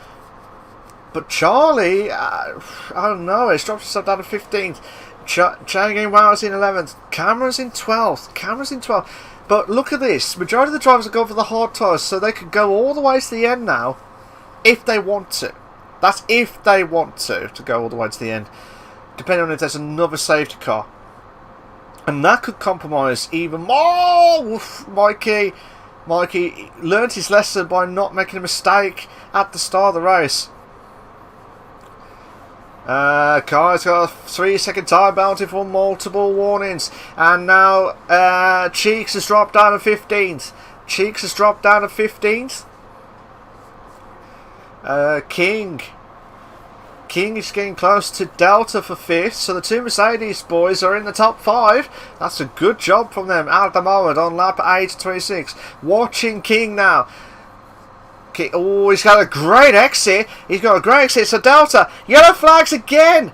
But Charlie, I don't know, he's dropped himself down to 15th. Changing Wow's in 11th. Cameron's in 12th. But look at this. Majority of the drivers are going for the hard tyres, so they could go all the way to the end now if they want to. That's if they want to go all the way to the end. Depending on if there's another safety car. And that could compromise even more. Oof, Mikey learned his lesson by not making a mistake at the start of the race. Kai's got a 3-second time bounty for multiple warnings. And now Cheeks has dropped down to 15th. King is getting close to Delta for 5th, so the two Mercedes boys are in the top 5. That's a good job from them at the moment on lap 8:26. Watching King now. Oh, he's got a great exit. So Delta, yellow flags again.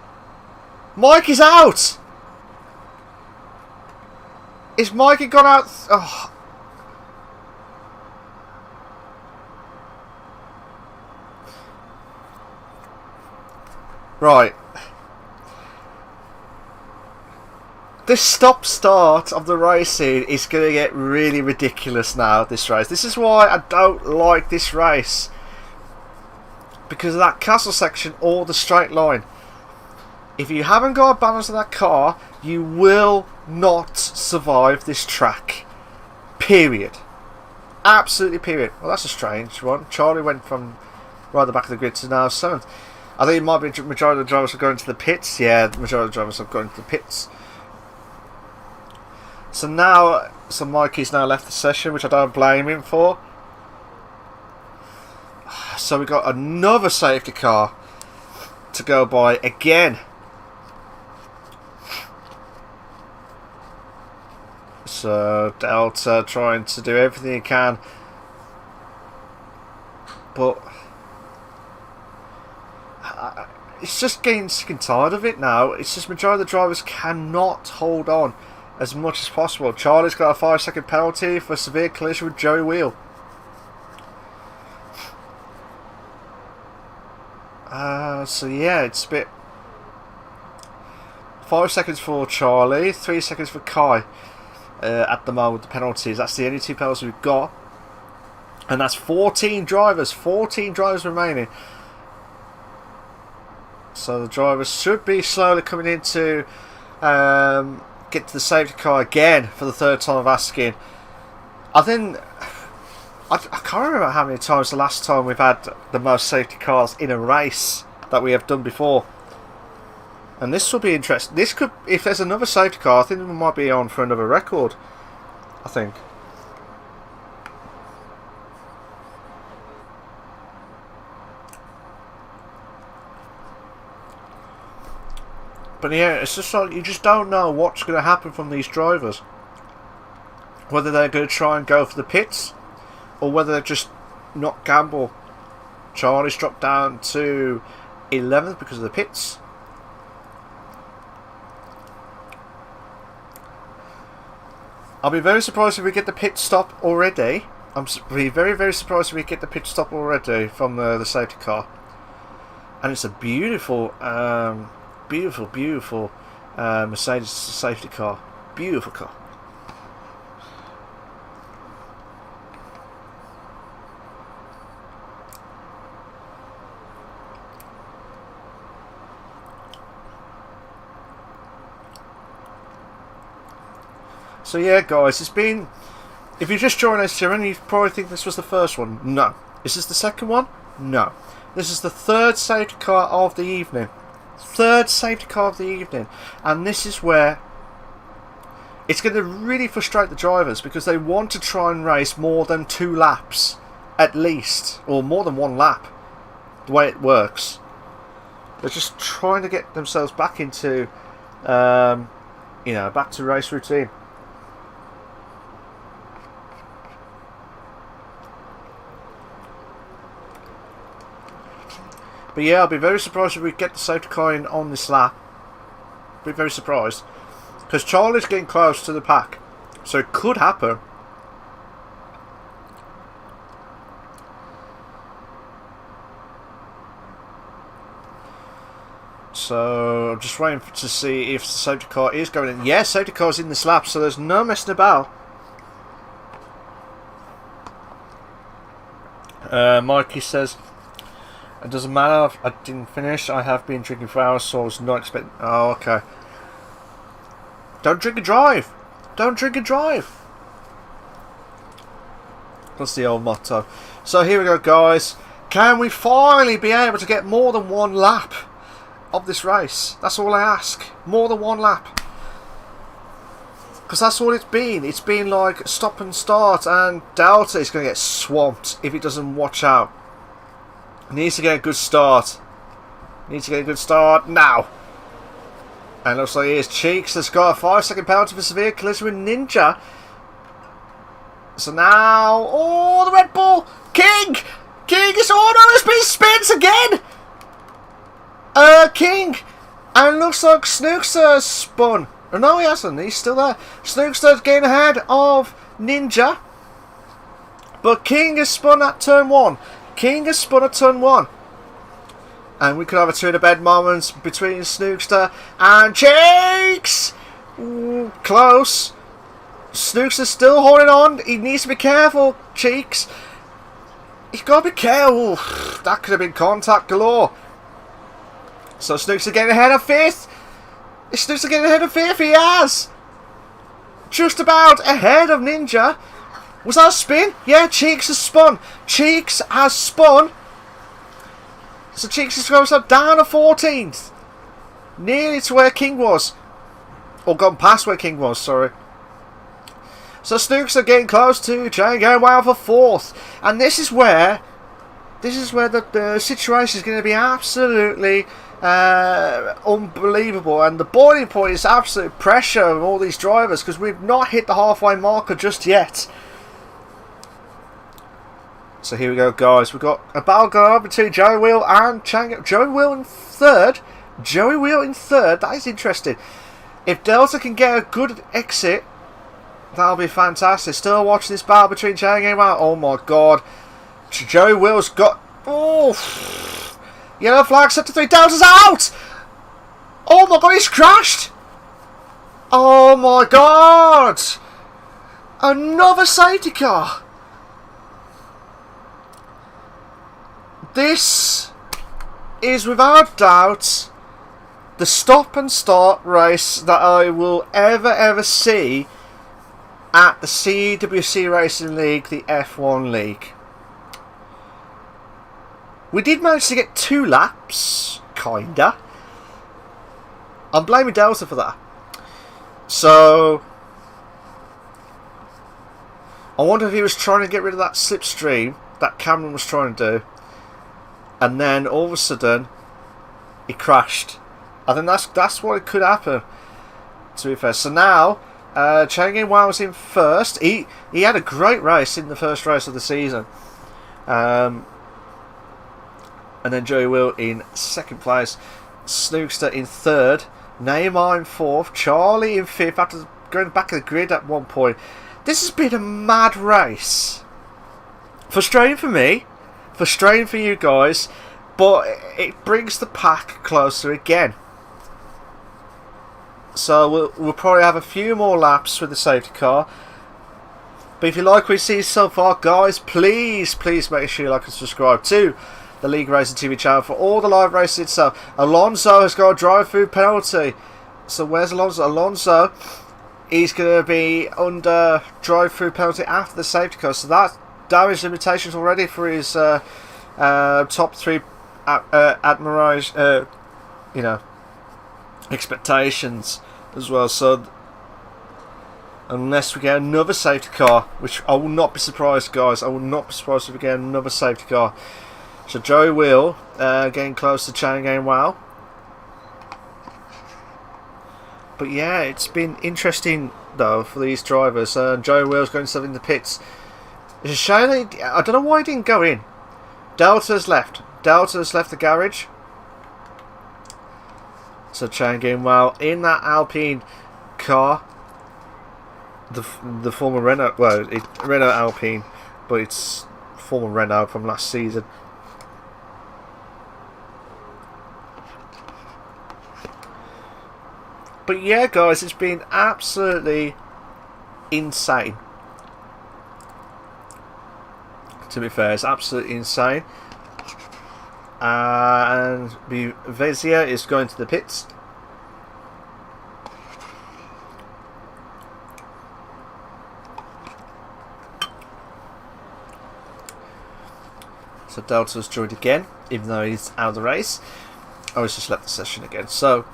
Mikey's out. Is Mikey gone out? Oh. Right. This stop-start of the racing is going to get really ridiculous now, this race. This is why I don't like this race. Because of that castle section or the straight line. If you haven't got a balance of that car, you will not survive this track. Period. Absolutely period. Well, that's a strange one. Charlie went from right at the back of the grid to now 7th. I think it might be the majority of the drivers are going to the pits. Yeah, the majority of the drivers are going to the pits. So Mikey's now left the session, which I don't blame him for. So we got another safety car to go by again. So Delta trying to do everything he can, but it's just getting sick and tired of it now. It's just majority of the drivers cannot hold on as much as possible. Charlie's got a 5-second penalty for severe collision with Joey Wheel. So yeah, it's a bit. 5 seconds for Charlie, 3 seconds for Kai. At the moment, the penalties. That's the only 2 penalties we've got, and that's 14 drivers. 14 drivers remaining. So the drivers should be slowly coming in to get to the safety car again for the 3rd time of asking. I can't remember how many times the last time we've had the most safety cars in a race that we have done before. And this will be interesting. This could, if there's another safety car, I think we might be on for another record. I think. But yeah, it's just like you just don't know what's going to happen from these drivers. Whether they're going to try and go for the pits, or whether they're just not gamble. Charlie's dropped down to 11th because of the pits. I'll be very surprised if we get the pit stop already. I'm be very, very surprised if we get the pit stop already from the safety car. And it's a beautiful, beautiful Mercedes safety car. Beautiful car. So yeah, guys, it's been... If you just joined us, Jimmy, you probably think this was the first one. No. Is this the second one? No. This is the third safety car of the evening. Third safety car of the evening. And this is where it's going to really frustrate the drivers, because they want to try and race more than 2 laps at least, or more than 1 lap, the way it works. They're just trying to get themselves back into back to race routine. But yeah, I'll be very surprised if we get the safety car in on this lap. Be very surprised, because Charlie's getting close to the pack, so it could happen. So I'm just waiting to see if the safety car is going in. Yes, safety car's in this lap, so there's no messing about. Mikey says, it doesn't matter if I didn't finish. I have been drinking for hours, so I was not expecting... Oh, okay. Don't drink and drive. Don't drink and drive. That's the old motto. So here we go, guys. Can we finally be able to get more than 1 lap of this race? That's all I ask. More than 1 lap. Because that's all it's been. It's been like stop and start, and Delta is going to get swamped if it doesn't watch out. Needs to get a good start. Needs to get a good start now. And looks like here's Cheeks has got a 5-second penalty for severe collision with Ninja. So now, oh, the Red Bull! King is, oh no, it's been spins again! King! And looks like Snookster spun. Oh no, he hasn't, he's still there. Snookster's getting ahead of Ninja. But King has spun at turn 1. King has spun at turn 1. And we could have a 2-in-a-bed moment between Snookster and Cheeks! Ooh, close. Snookster's still holding on. He needs to be careful, Cheeks. He's got to be careful. That could have been contact galore. So Snookster getting ahead of 5th. Is Snookster getting ahead of 5th? He has. Just about ahead of Ninja. Was that a spin? Yeah, Cheeks has spun. Cheeks has spun. So Cheeks is going down to 14th. Nearly to where King was. Or gone past where King was, sorry. So Snooks are getting close to Jane going well for 4th. And this is where the situation is going to be absolutely unbelievable. And the boiling point is absolute pressure on all these drivers, because we've not hit the halfway marker just yet. So here we go, guys. We've got a battle going on between Joey Wheel and Chang. Joey Wheel in 3rd. Joey Wheel in 3rd. That is interesting. If Delta can get a good exit, that'll be fantastic. Still watching this battle between Chang and Wheel. Oh my god. Joey Wheel's got... Oh! Yellow flag set to 3. Delta's out! Oh my god, he's crashed! Oh my god! Another safety car! This is without doubt the stop and start race that I will ever see at the CWC Racing League, the F1 League. We did manage to get 2 laps, kinda. I'm blaming Delta for that. So I wonder if he was trying to get rid of that slipstream that Cameron was trying to do. And then all of a sudden, he crashed. I think that's what it could happen, to be fair. So now, Chang In-Wan was in 1st. He had a great race in the first race of the season. And then Joey Will in 2nd place. Snookster in 3rd. Neymar in 4th. Charlie in 5th after going back of the grid at one point. This has been a mad race. Frustrating for me. Frustrating for you guys, but it brings the pack closer again. So we'll probably have a few more laps with the safety car. But if you like what you see so far, guys, please make sure you like and subscribe to the LeagueRacing TV channel for all the live races itself. Alonso has got a drive-through penalty. So where's Alonso? Alonso he's going to be under drive-through penalty after the safety car. So that's damage limitations already for his top 3 admiration, expectations as well. So unless we get another safety car, which I will not be surprised, guys. I will not be surprised if we get another safety car. So Joey Wheel getting close to Channing Wow. But yeah, it's been interesting though for these drivers. Joey Wheel's going to in the pits. It's a shame I don't know why he didn't go in. Delta's left. Delta's left the garage. So Channing Wow in that Alpine car. The former Renault, well, Renault Alpine, but it's former Renault from last season. But yeah, guys, it's been absolutely insane. To be fair, it's absolutely insane. And Vezia is going to the pits. So Delta's joined again, even though he's out of the race. Oh, he's just left the session again. So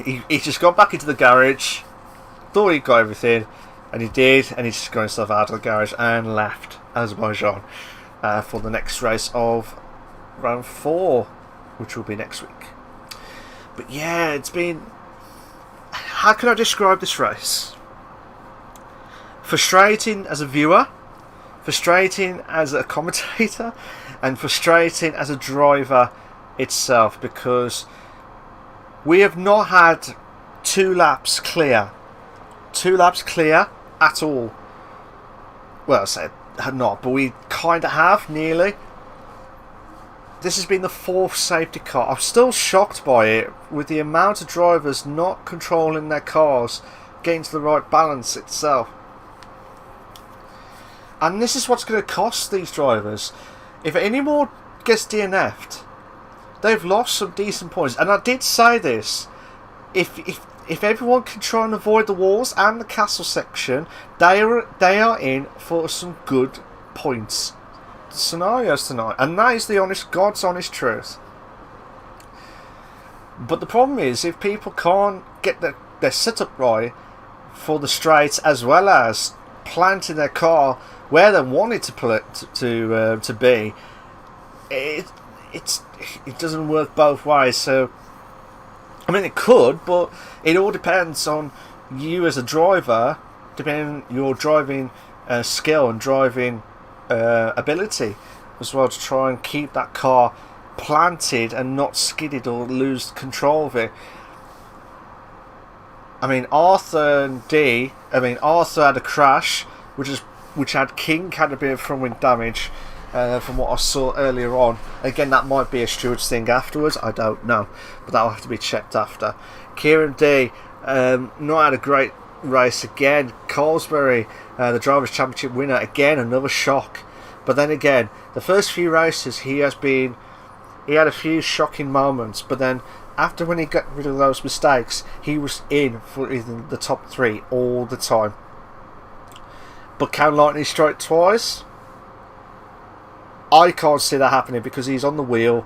he just got back into the garage, thought he got everything, and he did, and he just got himself out of the garage and left Azerbaijan for the next race of round 4, which will be next week. But yeah, it's been... How can I describe this race? Frustrating as a viewer, frustrating as a commentator, and frustrating as a driver itself, because we have not had 2 laps clear. 2 laps clear at all. Well, I said not, but we kind of have, nearly. This has been the 4th safety car. I'm still shocked by it, with the amount of drivers not controlling their cars, getting to the right balance itself. And this is what's going to cost these drivers. If any more gets DNF'd, they've lost some decent points. And I did say this. If everyone can try and avoid the walls and the castle section, they are in for some good points scenarios tonight. And that is the God's honest truth. But the problem is, if people can't get their setup right for the straights, as well as planting their car where they want it to be, it doesn't work both ways. So I mean, it could, but it all depends on you as a driver, depending on your driving skill and driving ability as well, to try and keep that car planted and not skidded or lose control of it. I mean, Arthur had a crash, which had King had a bit of front wing damage, from what I saw earlier on. Again, that might be a steward's thing afterwards, I don't know, but that'll have to be checked after. Kieran D not had a great race again. Colesbury, the Drivers' Championship winner, again another shock. But then again, the first few races he had a few shocking moments, but then after, when he got rid of those mistakes, he was in for the top 3 all the time. But can Lightning strike twice? I can't see that happening, because he's on the wheel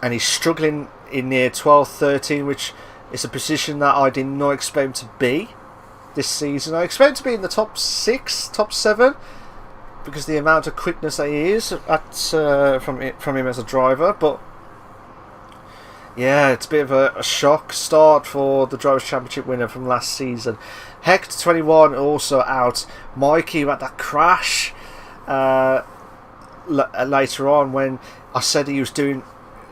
and he's struggling in near 12, 13, which is a position that I did not expect him to be this season. I expect him to be in the top 6, top 7, because the amount of quickness that he is from him as a driver. But yeah, it's a bit of a shock start for the Drivers' Championship winner from last season. Hector 21 also out. Mikey had that crash later on, when I said he was trying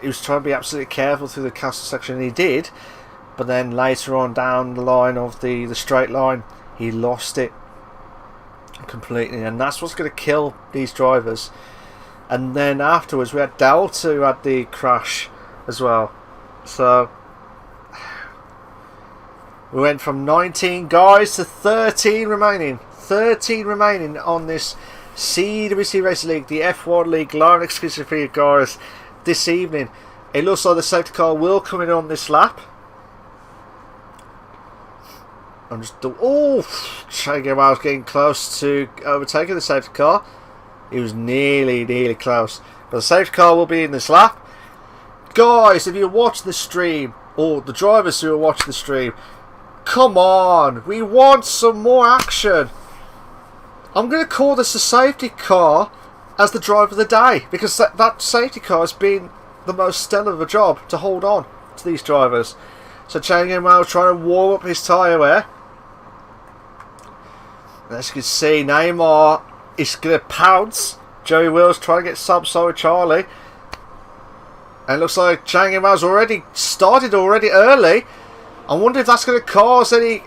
to be absolutely careful through the castle section, and he did. But then later on down the line of the straight line, he lost it completely, and that's what's going to kill these drivers. And then afterwards we had Delta, who had the crash as well. So we went from 19 guys to 13 remaining. 13 remaining on this CWC Racing League, the F1 League, live exclusive for you guys this evening. It looks like the safety car will come in on this lap. I'm just... Oh! I was getting close to overtaking the safety car. He was nearly close. But the safety car will be in this lap. Guys, if you watch the stream, or the drivers who are watching the stream, come on, we want some more action. I'm going to call this a safety car as the driver of the day, because that safety car has been the most stellar of a job to hold on to these drivers. So TTGaming trying to warm up his tyre wear. And as you can see, Neymar is going to pounce. Joey Will's trying to get sub-side Charlie. And it looks like TTGaming's already started early. I wonder if that's going to cause any...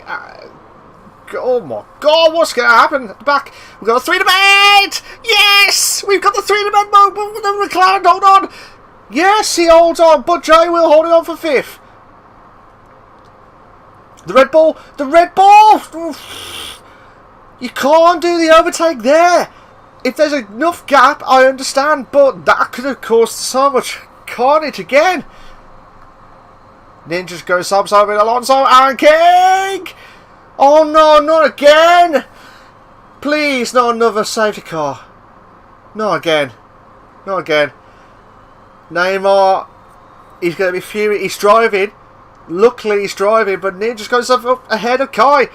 oh my god, what's going to happen? Back, we've got a 3 to bed! Yes! We've got the 3 to bed moment with the McLaren, hold on! Yes, he holds on, but Joey Will holding on for 5th. The Red Bull! The Red Bull! Oof. You can't do the overtake there! If there's enough gap, I understand, but that could have caused so much carnage again. Ninja's going sub-side with Alonso and King! Oh no, not again! Please, not another safety car. Not again. Not again. Neymar, he's going to be furious. He's driving. Luckily, he's driving, but Ninja's goes up ahead of Kai.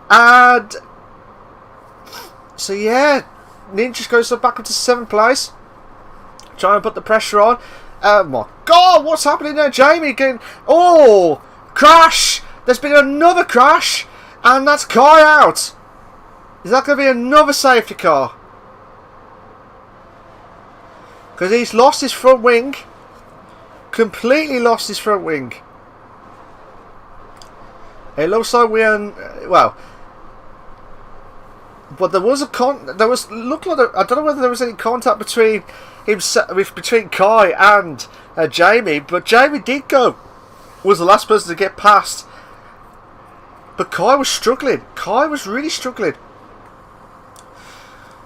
And so, yeah, Ninja's goes back up to 7th place. Trying to put the pressure on. Oh my god, what's happening there? Jamie getting... Oh! Crash! There's been another crash! And that's Kai out! Is that going to be another safety car? Because he's lost his front wing. Completely lost his front wing. It looks like well... But there was looked like I don't know whether there was any contact between between Kai and Jamie, but Jamie did go. Was the last person to get past. But Kai was struggling. Kai was really struggling.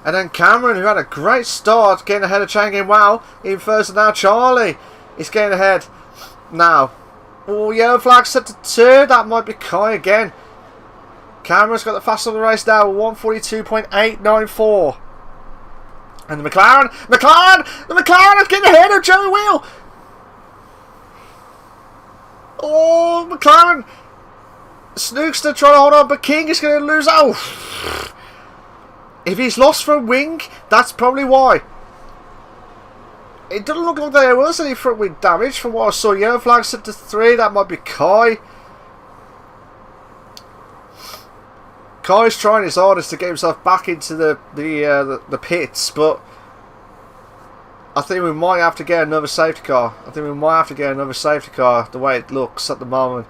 And then Cameron, who had a great start, getting ahead of Changin Wow in first, and now Charlie is getting ahead now. Oh, yellow flag set to 2. That might be Kai again. Cameron's got the fastest of the race now, 142.894. And the McLaren is getting ahead of Joey Wheel. Oh, McLaren. Snookster trying to hold on, but King is going to lose. Oh, if he's lost front wing, that's probably why. It doesn't look like there was any front wing damage from what I saw. Yellow flag set to 3. That might be Kai. Kai's trying his hardest to get himself back into the pits, but I think we might have to get another safety car. The way it looks at the moment.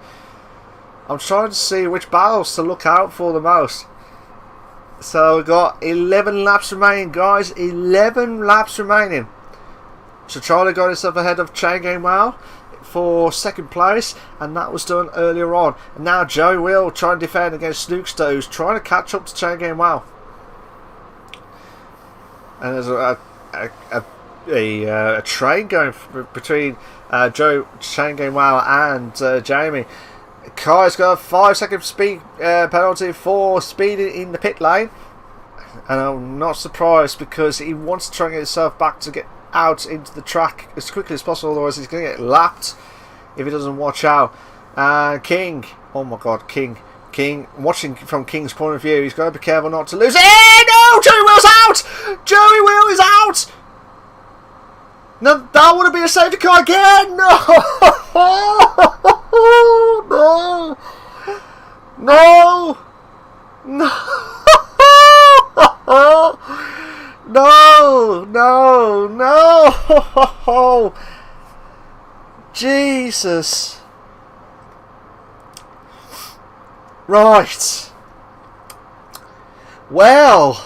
I'm trying to see which battles to look out for the most. So we've got 11 laps remaining, guys. 11 laps remaining. So Charlie got himself ahead of TTGaming Wow for 2nd place, and that was done earlier on. And now Joey Will trying to defend against Snookster, who's trying to catch up to TTGaming Wow. And there's a train going between TTGaming Wow and Jamie. Kai's got a 5-second speed penalty for speeding in the pit lane, and I'm not surprised because he wants to try and get himself back to get out into the track as quickly as possible, otherwise he's going to get lapped if he doesn't watch out. King, oh my god, King, watching from King's point of view, he's got to be careful not to lose. No, Joey Will's out. Joey Will is out. No, that would have been a safety car again. No. No. No. Jesus. Right. Well.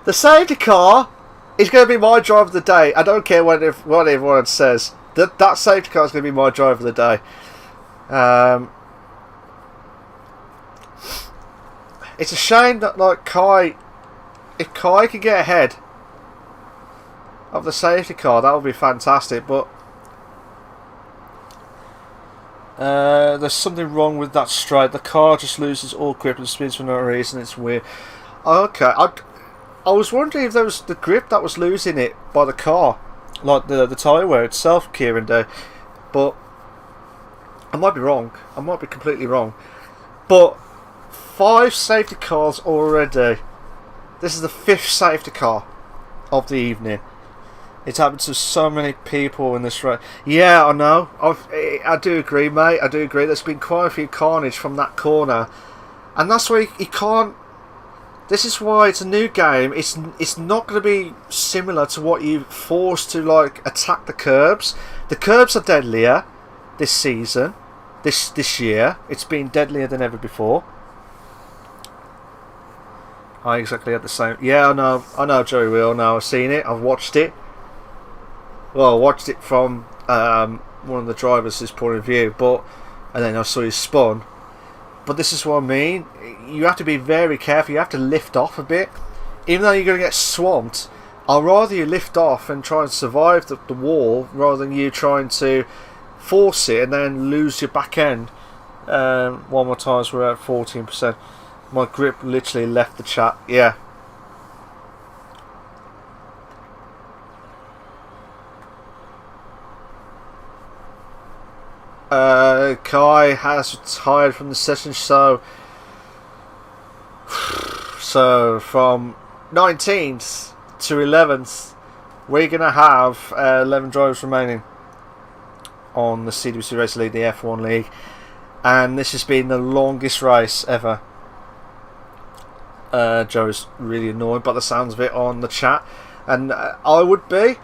The safety car is going to be my drive of the day. I don't care what everyone says. That safety car is going to be my drive of the day. It's a shame that if Kai could get ahead of the safety car, that would be fantastic. But There's something wrong with that straight. The car just loses all grip and spins for no reason. It's weird. Okay, I was wondering if there was the grip that was losing it by the car, like the tyre wear itself, Kieran Day. But I might be wrong. I might be completely wrong. But 5 safety cars already. This is the 5th safety car of the evening. It's happened to so many people in this race. Yeah, I know. I do agree, mate. I do agree. There's been quite a few carnage from that corner, and that's why you can't. This is why it's a new game. It's not going to be similar to what you forced to like attack the curbs. The curbs are deadlier this season, this year. It's been deadlier than ever before. I exactly had the same. Yeah, I know, Joey Wheel. Now I've seen it. I've watched it. Well, I watched it from one of the drivers' point of view, and then I saw his spun. But this is what I mean. You have to be very careful. You have to lift off a bit. Even though you're going to get swamped, I'd rather you lift off and try and survive the wall rather than you trying to force it and then lose your back end. One more time, we're at 14%. My grip literally left the chat. Yeah. Kai has retired from the session, so from 19th to 11th we're gonna have 11 drivers remaining on the CWC Racing League, the F1 League, and this has been the longest race ever. Joe's really annoyed by the sounds of it on the chat, and I would be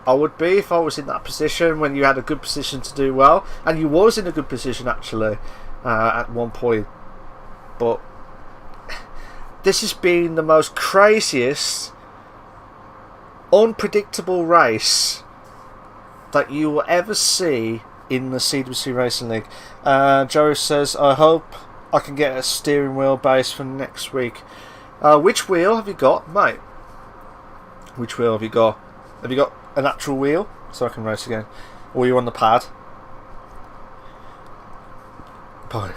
if I was in that position when you had a good position to do well, and you was in a good position actually at one point. But this has been the most craziest, unpredictable race that you will ever see in the CWC Racing League. Joe says, I hope I can get a steering wheel base for next week. Which wheel have you got, mate? Which wheel have you got? Have you got an actual wheel so I can race again, or are you on the pad? Boy.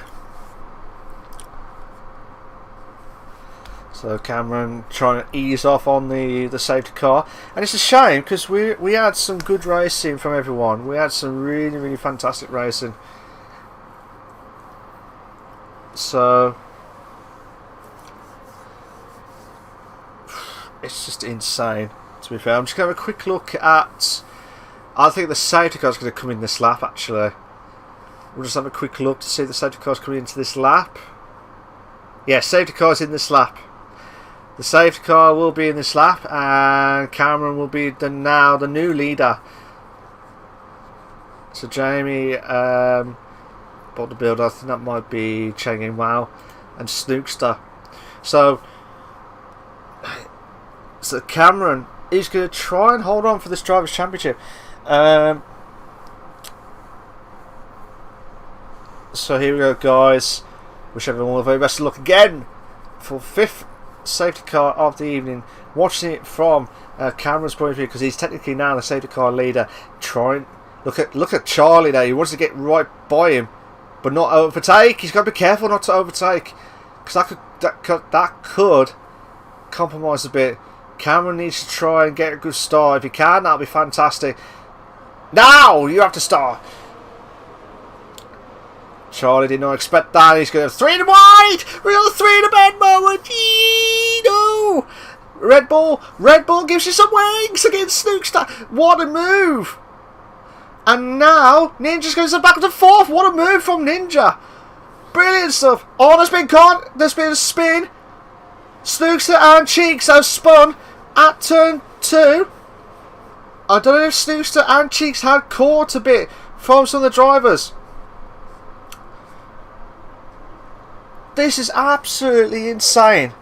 So Cameron trying to ease off on the safety car, and it's a shame because we had some good racing from everyone. We had some really fantastic racing. So it's just insane. To be fair, I'm just going to have a quick look at. I think the safety car is going to come in this lap. Actually, we'll just have a quick look to see if the safety car is coming into this lap. Yeah, safety car is in this lap. The safety car will be in this lap, and Cameron will be now the new leader. So Jamie, bodybuilder, I think that might be Changing Wow, and Snookster. So Cameron is going to try and hold on for this Drivers' Championship. So here we go, guys. Wish everyone all the very best of luck again for 5th safety car of the evening. Watching it from Cameron's point of view, because he's technically now the safety car leader. Look at Charlie there. He wants to get right by him, but not overtake. He's got to be careful not to overtake, because that could compromise a bit. Cameron needs to try and get a good start. If he can, that'll be fantastic. Now you have to start. Charlie did not expect that. He's going to 3 in wide. We got a 3 in a bed moment. No. Red Bull gives you some wings against Snookster. What a move. And now Ninja's going to back to 4th. What a move from Ninja. Brilliant stuff. Oh, there's been a spin. Snookster and Cheeks have spun at turn 2. I don't know if Snookster and Cheeks had caught a bit from some of the drivers. This is absolutely insane.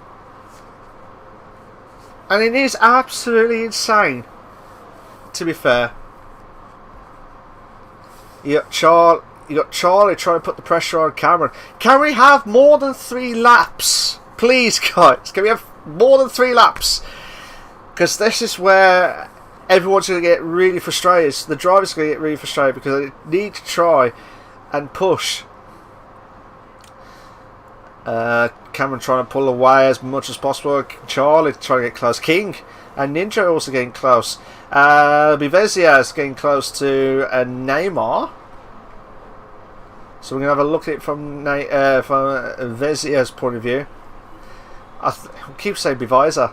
And it is absolutely insane, to be fair. You got Charlie trying to put the pressure on Cameron. Can we have more than 3 laps? Please, guys. Can we have more than 3 laps? Because this is where everyone's going to get really frustrated. The drivers are going to get really frustrated because they need to try and push. Cameron trying to pull away as much as possible. Charlie trying to get close. King and Ninja also getting close. Bivezia is getting close to Neymar. So we're going to have a look at it from Vezia's point of view. I keep saying Bivezia.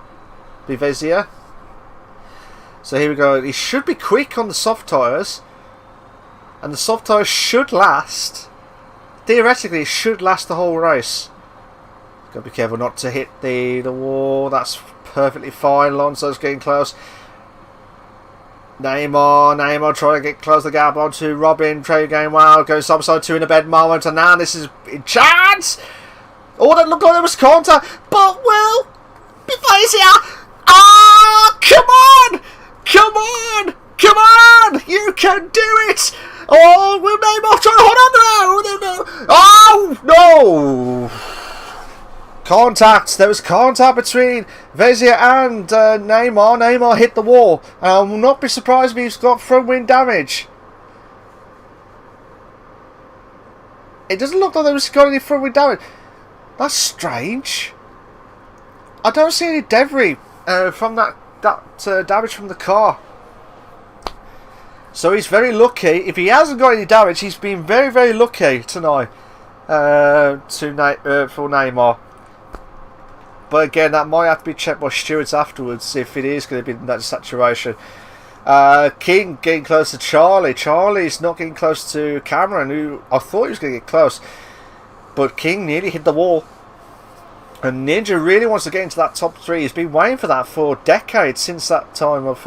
So here we go. He should be quick on the soft tyres. And the soft tyres should last. Theoretically, it should last the whole race. Got to be careful not to hit the wall. That's perfectly fine. Alonso's getting close. Neymar trying to get close the gap onto Robin. Trey going well. Goes upside 2 in a bed moment. And now this is a chance. Oh, that looked like there was contact. But will Bivezia. Ah, come on! Come on! Come on! You can do it! Oh, will Neymar try to hold on? No! Oh, no! Contact. There was contact between Vezia and Neymar. Neymar hit the wall. And I will not be surprised if he's got front wing damage. It doesn't look like there was got any front wing damage. That's strange. I don't see any debris from that damage from the car. So he's very lucky. If he hasn't got any damage, he's been very, very lucky tonight for Neymar. But again, that might have to be checked by stewards afterwards if it is going to be in that situation. King getting close to Charlie. Charlie's not getting close to Cameron, who I thought he was going to get close. But King nearly hit the wall. And Ninja really wants to get into that top 3. He's been waiting for that for decades, since that time of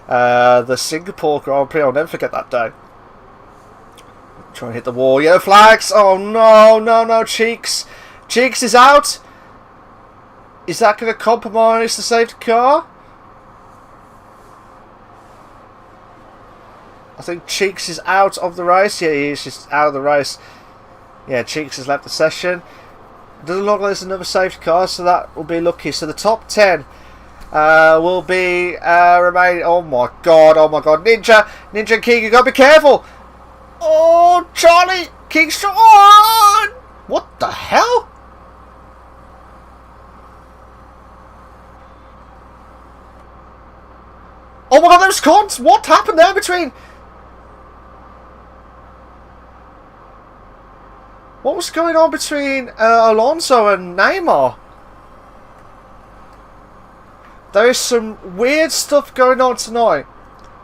the Singapore Grand Prix. I'll never forget that day. Trying to hit the wall. Yellow flags. Oh no, Cheeks. Cheeks is out. Is that going to compromise the safety car? I think Cheeks is out of the race. Yeah, he is just out of the race. Yeah, Cheeks has left the session. Doesn't look like there's another safety car, so that will be lucky. So the top 10 will be remain. Oh my god! Ninja and King, you gotta be careful. Oh, Charlie, King's on. What the hell? Oh my god, there's cons. What happened there between? What was going on between Alonso and Neymar? There is some weird stuff going on tonight.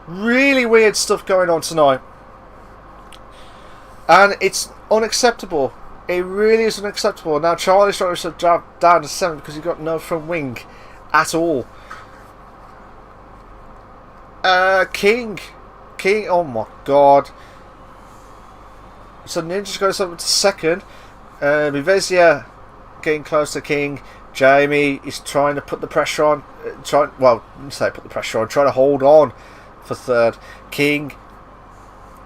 Really weird stuff going on tonight. And it's unacceptable. It really is unacceptable. Now Charlie's trying to drop down to 7 because he got no front wing at all. King, oh my god. So Ninja's goes up to 2nd. Bivezia getting close to King. Jamie is trying to put the pressure on. Trying to hold on for 3rd. King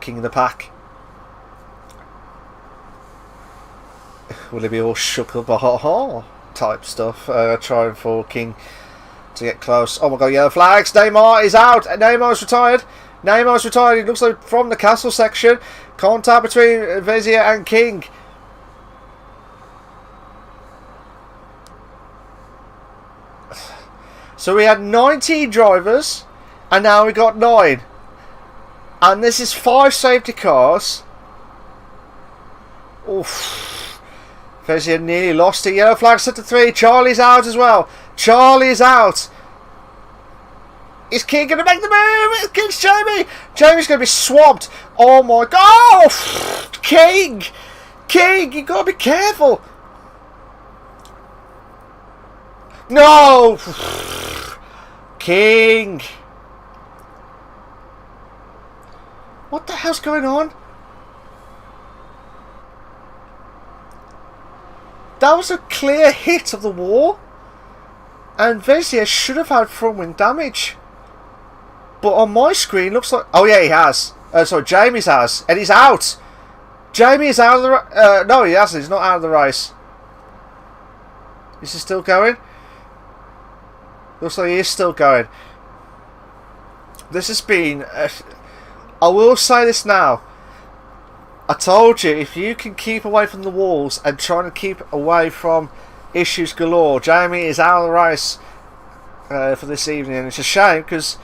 in the pack. Will he be all shook up type stuff? Trying for King to get close. Oh my god, yellow flags. Neymar is out. Neymar's retired. It looks like from the castle section. Contact between Vezia and King. So we had 19 drivers, and now we got 9. And this is 5 safety cars. Oof. Vezia nearly lost it. Yellow flag set to 3. Charlie's out as well. Charlie's out. Is King going to make the move against Jamie? Jamie's going to be swamped. Oh my god. Oh, King, you got to be careful. No. King. What the hell's going on? That was a clear hit of the wall. And Vezia should have had front wing damage. But on my screen, looks like... Oh, yeah, he has. Sorry, Jamie's has. And he's out. Jamie is out of the... no, he hasn't. He's not out of the race. Is he still going? Looks like he is still going. This has been... I will say this now. I told you, if you can keep away from the walls and trying to keep away from issues galore, Jamie is out of the race for this evening. And it's a shame because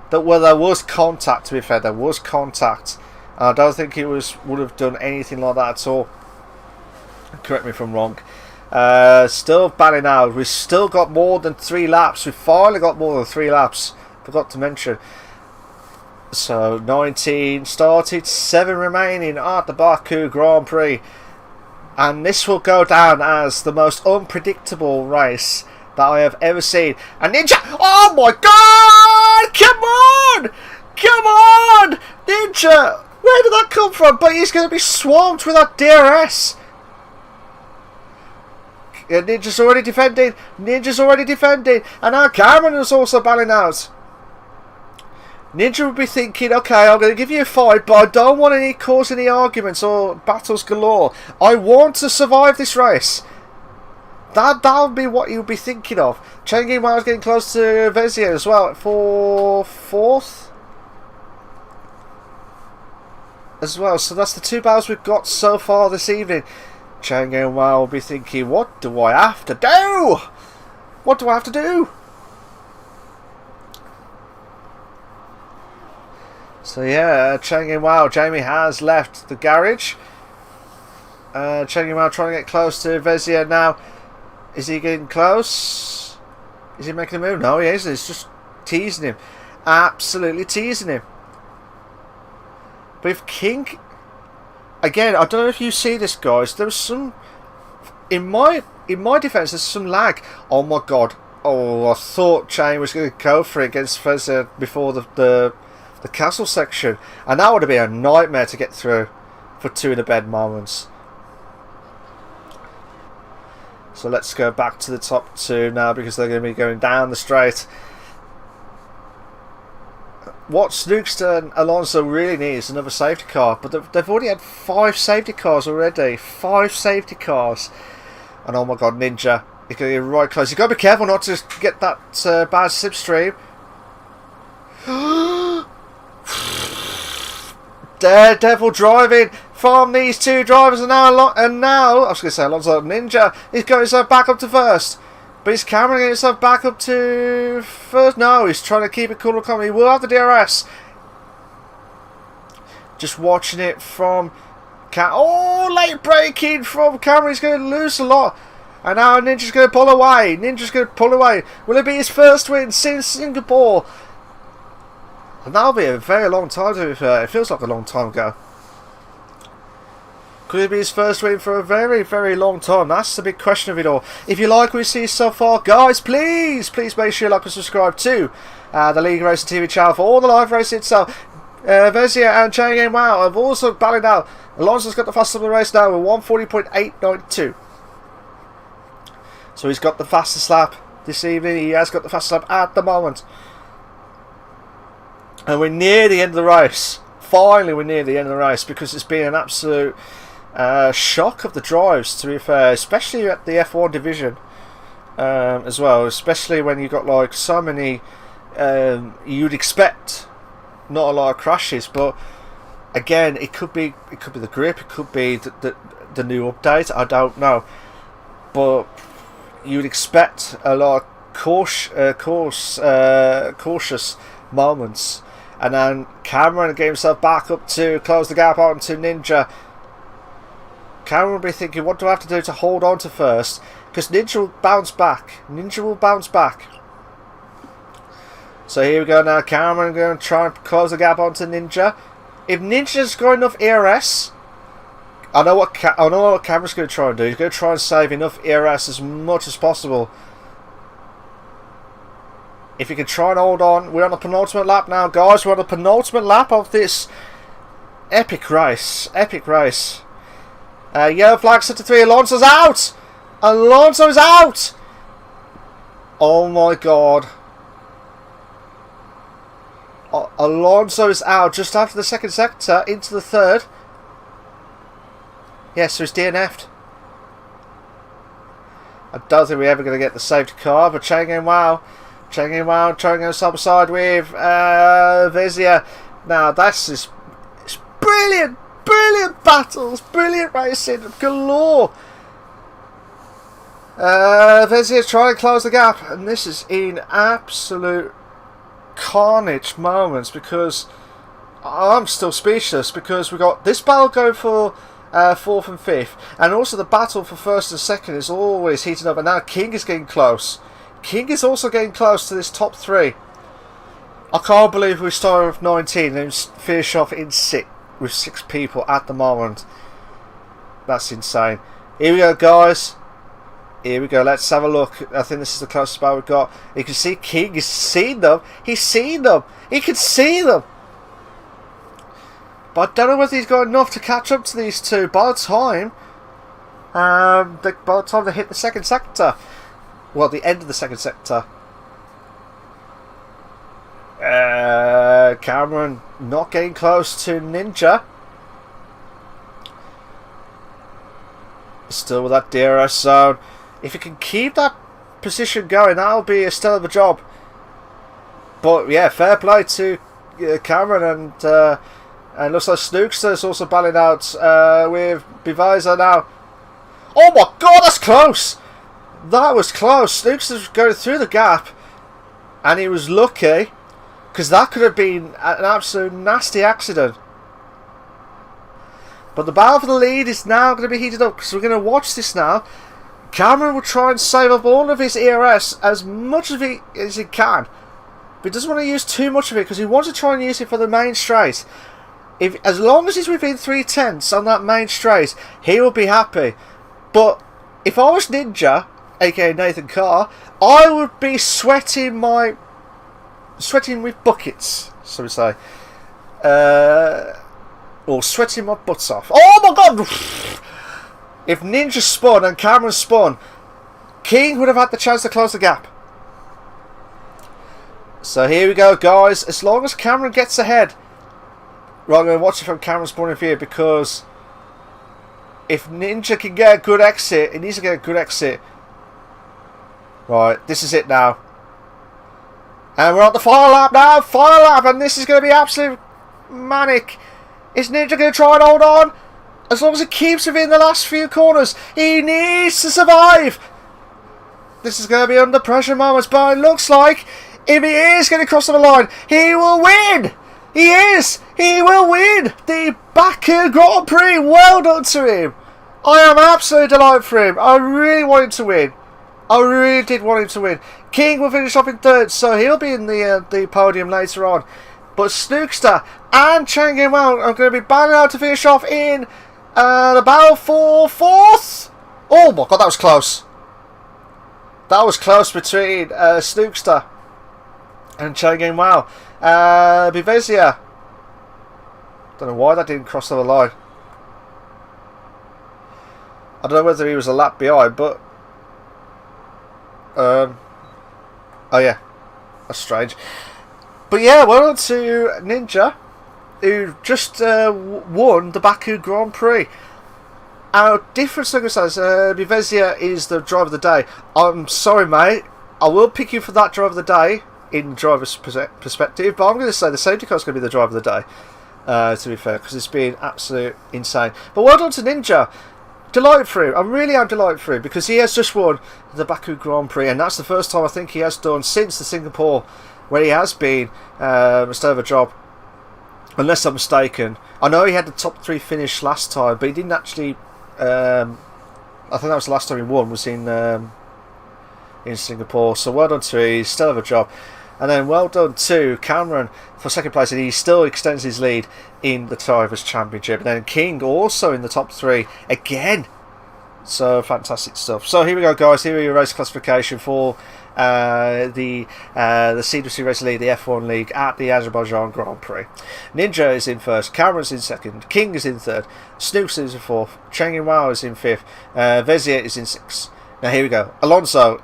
there was contact, to be fair. There was contact. I don't think he would have done anything like that at all. Correct me if I'm wrong. Still batting out. We've still got more than 3 laps. We've finally got more than 3 laps. Forgot to mention. So 19 started, 7 remaining at the Baku Grand Prix. And this will go down as the most unpredictable race that I have ever seen. And Ninja, oh my god! Come on! Come on! Ninja! Where did that come from? But he's going to be swamped with that DRS. Ninja's already defending. Ninja's already defending. And now Cameron is also bailing out. Ninja would be thinking, okay, I'm going to give you a fight, but I don't want to cause any arguments or battles galore. I want to survive this race. That would be what he would be thinking of. Changing while I was getting close to Vezia as well for 4th. As well, so that's the 2 battles we've got so far this evening. Changing while will be thinking, what do I have to do? What do I have to do? So yeah, Changing Wow, Jamie has left the garage. Changing Wow trying to get close to Vezia now. Is he getting close? Is he making a move? No, he isn't. He's just teasing him. Absolutely teasing him. But if King... Again, I don't know if you see this, guys. There was some... In my defence, there's some lag. Oh my god. Oh, I thought Chain was going to go for it against Vezia before the castle section, and that would have been a nightmare to get through for 2 in the bed moments. So let's go back to the top 2 now, because they're going to be going down the straight. What Snookster and Alonso really need is another safety car, but they've already had 5 safety cars already. 5 safety cars. And oh my god, Ninja is going to get right close. You've got to be careful not to get that bad slipstream. Daredevil driving from these 2 drivers, and now I was going to say Alonso Ninja. He's got himself back up to 1st, but he's getting himself back up to 1st. No, he's trying to keep it cool and calm. He will have the DRS. Just watching it from late braking from Cameron. He's going to lose a lot, and now Ninja's going to pull away. Will it be his first win since Singapore? And that'll be a very long time to be fair. It feels like a long time ago. Could it be his first win for a very, very long time? That's the big question of it all. If you like what you see so far, guys, please make sure you like and subscribe to the LeagueRacing TV channel for all the live racing itself. Vezia and Changing Wow have also battled out. Alonso's got the fastest of the race now with 140.892. So he's got the fastest lap this evening. He has got the fastest lap at the moment. And we're near the end of the race. Finally, we're near the end of the race, because it's been an absolute shock of the drives, to be fair, especially at the F1 division as well. Especially when you've got like so many, you'd expect not a lot of crashes, but again, it could be the grip, it could be the new update. I don't know, but you'd expect a lot of cautious moments. And then Cameron get himself back up to close the gap onto Ninja. Cameron will be thinking, what do I have to do to hold on to 1st? Because Ninja will bounce back. So here we go now. Cameron going to try and close the gap onto Ninja. If Ninja's got enough ERS, I know what Cameron's going to try and do. He's going to try and save enough ERS as much as possible. If you can try and hold on. We're on the penultimate lap now, guys. We're on the penultimate lap of this epic race. Yellow flag set to 3. Alonso's out. Alonso's out. Oh my god. Alonso is out just after the 2nd sector into the 3rd. Yes, so he's DNF'd. I don't think we're ever going to get the safety car, but Changing Wow trying to go side by side with Vezia. Now this is brilliant, brilliant battles, brilliant racing galore. Vezir trying to close the gap, and this is in absolute carnage moments because I'm still speechless because we got this battle going for 4th and 5th, and also the battle for 1st and 2nd is always heating up, and now King is getting close. King is also getting close to this top 3. I can't believe we started with 19 and finish off in 6 with 6 people at the moment. That's insane. Here we go, guys. Here we go. Let's have a look. I think this is the closest battle we've got. You can see King has seen them. He's seen them. He can see them. But I don't know whether he's got enough to catch up to these two by the time they hit the 2nd sector. Well, the end of the 2nd sector. Cameron not getting close to Ninja. Still with that DRS zone. If he can keep that position going, that'll be a stellar of a job. But yeah, fair play to Cameron, and looks like Snookster's also battling out with Biviza now. Oh my god, that's close! That was close. Snookster's going through the gap, and he was lucky, because that could have been an absolute nasty accident. But the battle for the lead is now going to be heated up, because we're going to watch this now. Cameron will try and save up all of his ERS as much of it as he can. But he doesn't want to use too much of it, because he wants to try and use it for the main straight. As long as he's within 3/10 on that main straight, he will be happy. But if I was Ninja, aka Nathan Carr, I would be sweating with buckets, so we say, or sweating my butts off. Oh my god! If Ninja spun and Cameron spun, King would have had the chance to close the gap. So here we go, guys. As long as Cameron gets ahead, right, I'm going to watch it from Cameron's point of view, because if Ninja can get a good exit, he needs to get a good exit. Right, this is it now. And we're on the final lap now, final lap, and this is going to be absolute manic. Is Ninja going to try and hold on? As long as he keeps within the last few corners, he needs to survive. This is going to be under pressure moments, but it looks like if he is going to cross the line, he will win. He is. He will win the Baku Grand Prix. Well done to him. I am absolutely delighted for him. I really want him to win. I really did want him to win. King will finish off in 3rd, so he'll be in the podium later on. But Snookster and Chang Yimwell are going to be battling out to finish off in the battle for 4th. Oh my god, that was close. That was close between Snookster and Chang Yimwell. Bivezia. Don't know why that didn't cross the line. I don't know whether he was a lap behind, but oh yeah, that's strange. But yeah, well on to Ninja, who just won the Baku Grand Prix. Our different circumstances. Bivezia is the driver of the day. I'm sorry, mate. I will pick you for that driver of the day in driver's perspective, but I'm going to say the safety car is going to be the driver of the day. To be fair, because it's been absolute insane. But well done to Ninja. Delighted for him. I really am delighted for him, because he has just won the Baku Grand Prix, and that's the first time I think he has done since the Singapore, where he has been a stellar job, unless I'm mistaken. I know he had the top 3 finish last time, but he didn't actually. I think that was the last time he won, was in Singapore. So well done to him. He's stellar job. And then well done to Cameron for 2nd place, and he still extends his lead in the Drivers' Championship. And then King also in the top 3 again. So fantastic stuff. So here we go, guys. Here are your race classification for the CWC Race League, the F1 League at the Azerbaijan Grand Prix. Ninja is in 1st, Cameron's in 2nd, King is in 3rd, Snoops is in 4th, Chang Yimwell is in 5th, Vezier is in 6th. Now here we go. Alonso,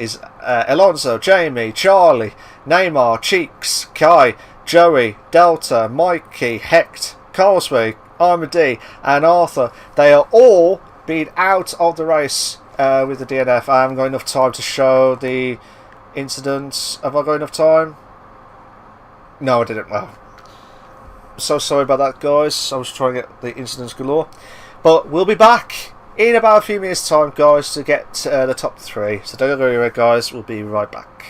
Jamie, Charlie, Neymar, Cheeks, Kai, Joey, Delta, Mikey, Hecht, Carlsby, Armady, and Arthur. They are all been out of the race with the DNF. I haven't got enough time to show the incidents. Have I got enough time? No, I didn't. Well, so sorry about that, guys. I was trying to get the incidents galore. But we'll be back in about a few minutes' time, guys, to get the top 3. So don't go anywhere, guys. We'll be right back.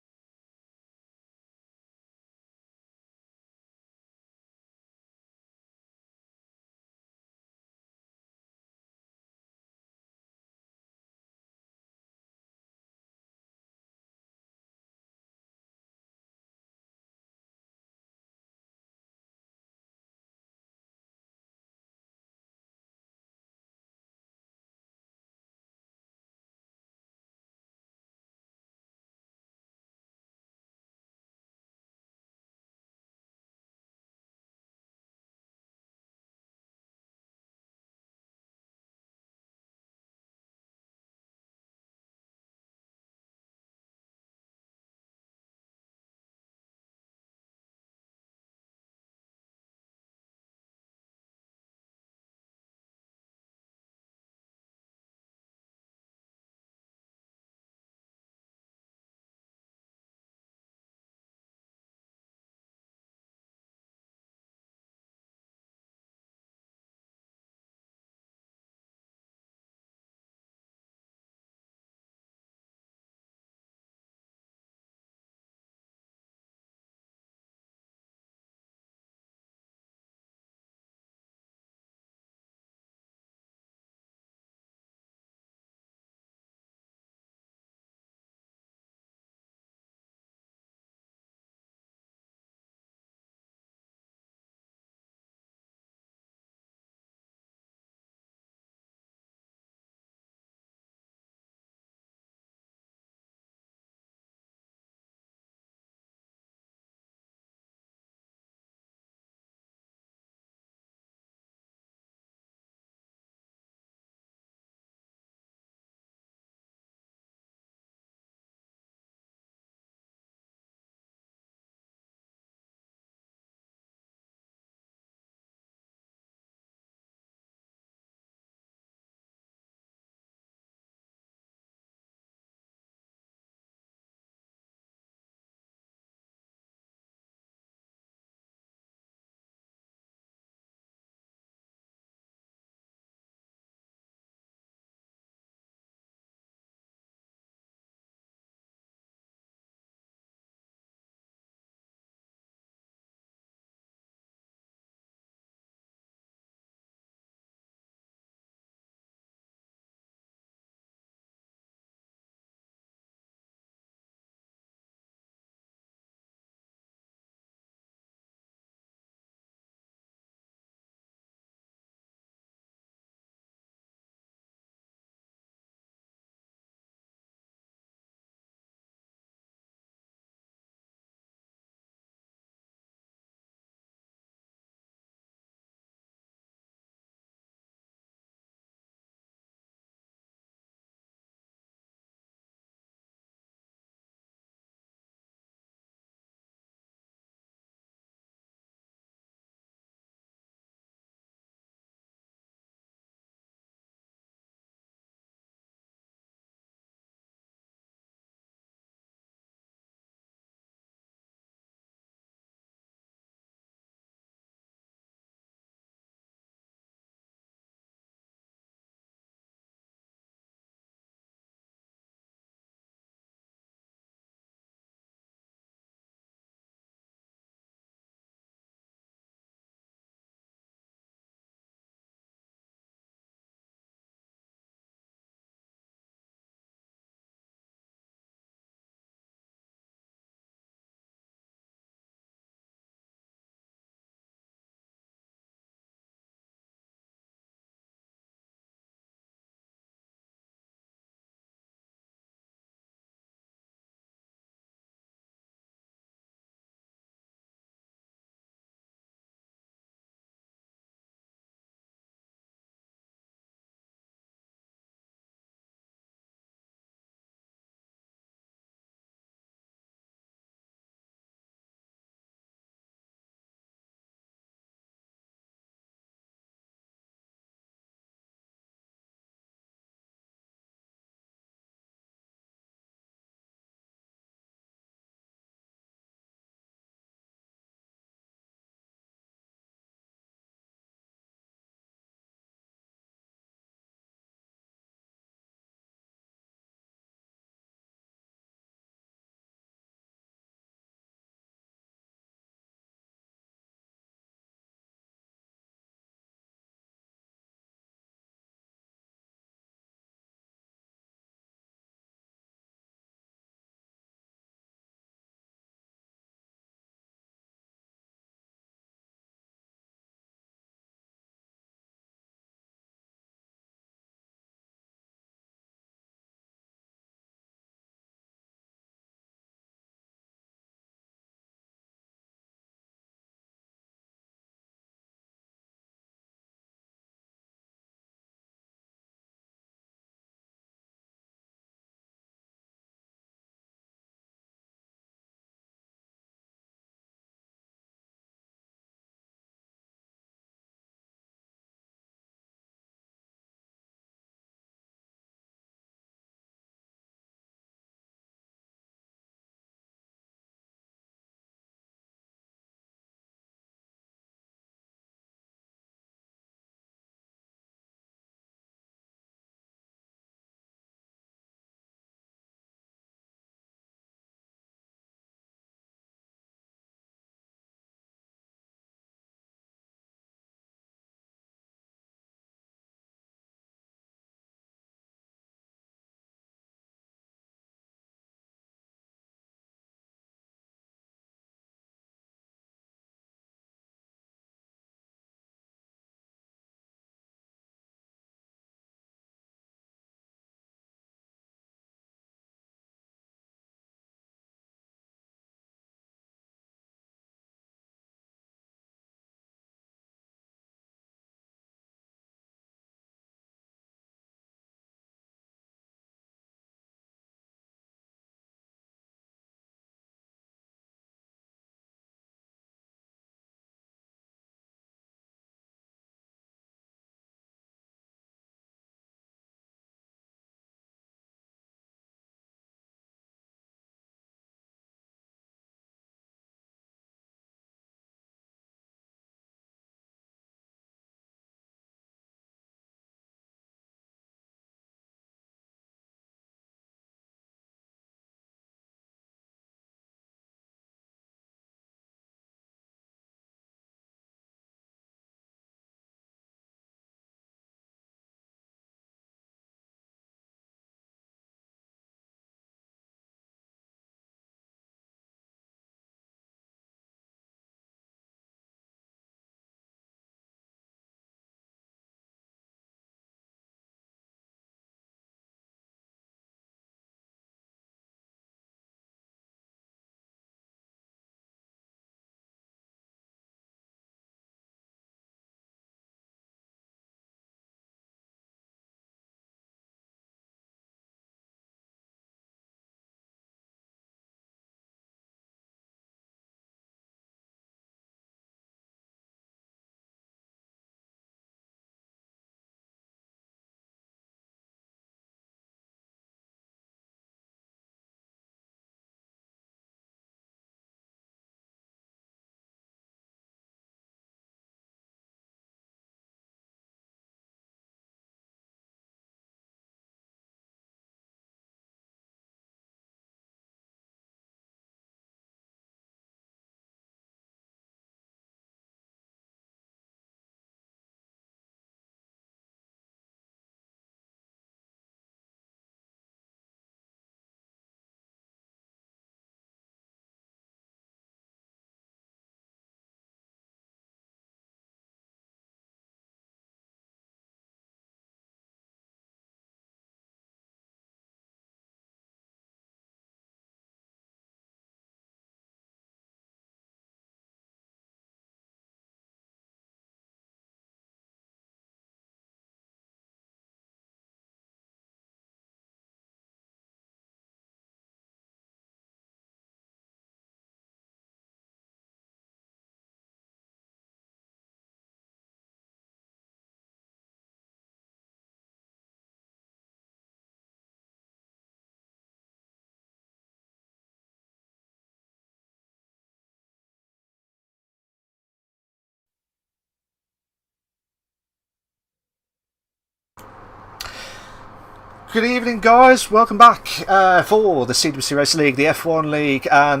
Good evening, guys. Welcome back for the CWC Racing League, the F1 League, and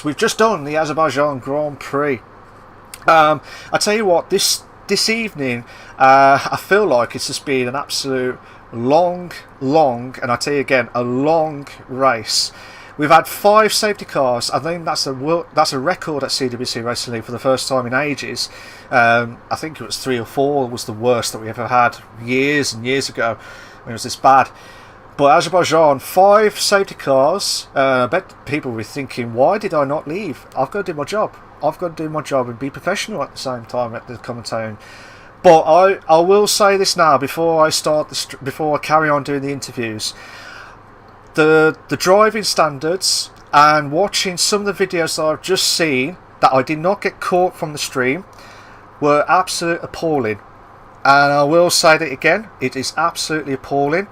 we've just done the Azerbaijan Grand Prix. I tell you what, this evening, I feel like it's just been an absolute long, and I tell you again, a long race. We've had 5 safety cars. I think that's a record at CWC Racing League for the first time in ages. I think it was 3 or 4 was the worst that we ever had years and years ago when it was this bad. But Azerbaijan, 5 safety cars. I bet people were thinking, why did I not leave? I've got to do my job. I've got to do my job and be professional at the same time at the commentating. But I will say this now before I carry on doing the interviews. The driving standards and watching some of the videos that I've just seen that I did not get caught from the stream were absolutely appalling. And I will say that again, it is absolutely appalling.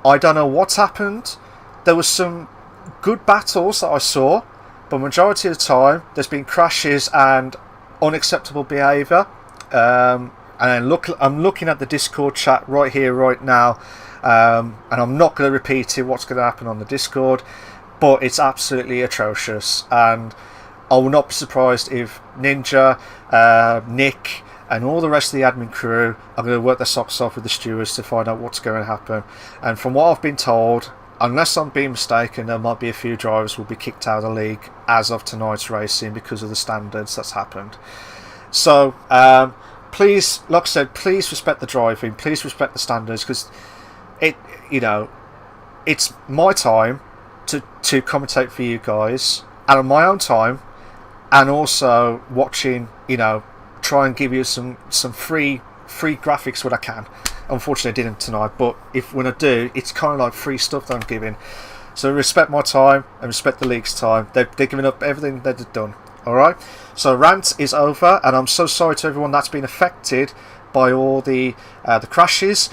I don't know what's happened. There was some good battles that I saw, but majority of the time there's been crashes and unacceptable behaviour. And I'm looking at the Discord chat right here, right now, and I'm not going to repeat it, what's going to happen on the Discord, but it's absolutely atrocious. And I will not be surprised if Ninja, Nick, and all the rest of the admin crew are going to work their socks off with the stewards to find out what's going to happen. And from what I've been told, unless I'm being mistaken, there might be a few drivers will be kicked out of the league as of tonight's racing because of the standards that's happened. So please, like I said, please respect the driving, please respect the standards, because it's my time to commentate for you guys, and on my own time, and also watching, try and give you some free graphics when I can. Unfortunately I didn't tonight, but when I do, it's kind of like free stuff that I'm giving. So respect my time and respect the league's time. They're giving up everything that they've done. Alright, so rant is over, and I'm so sorry to everyone that's been affected by all the crashes.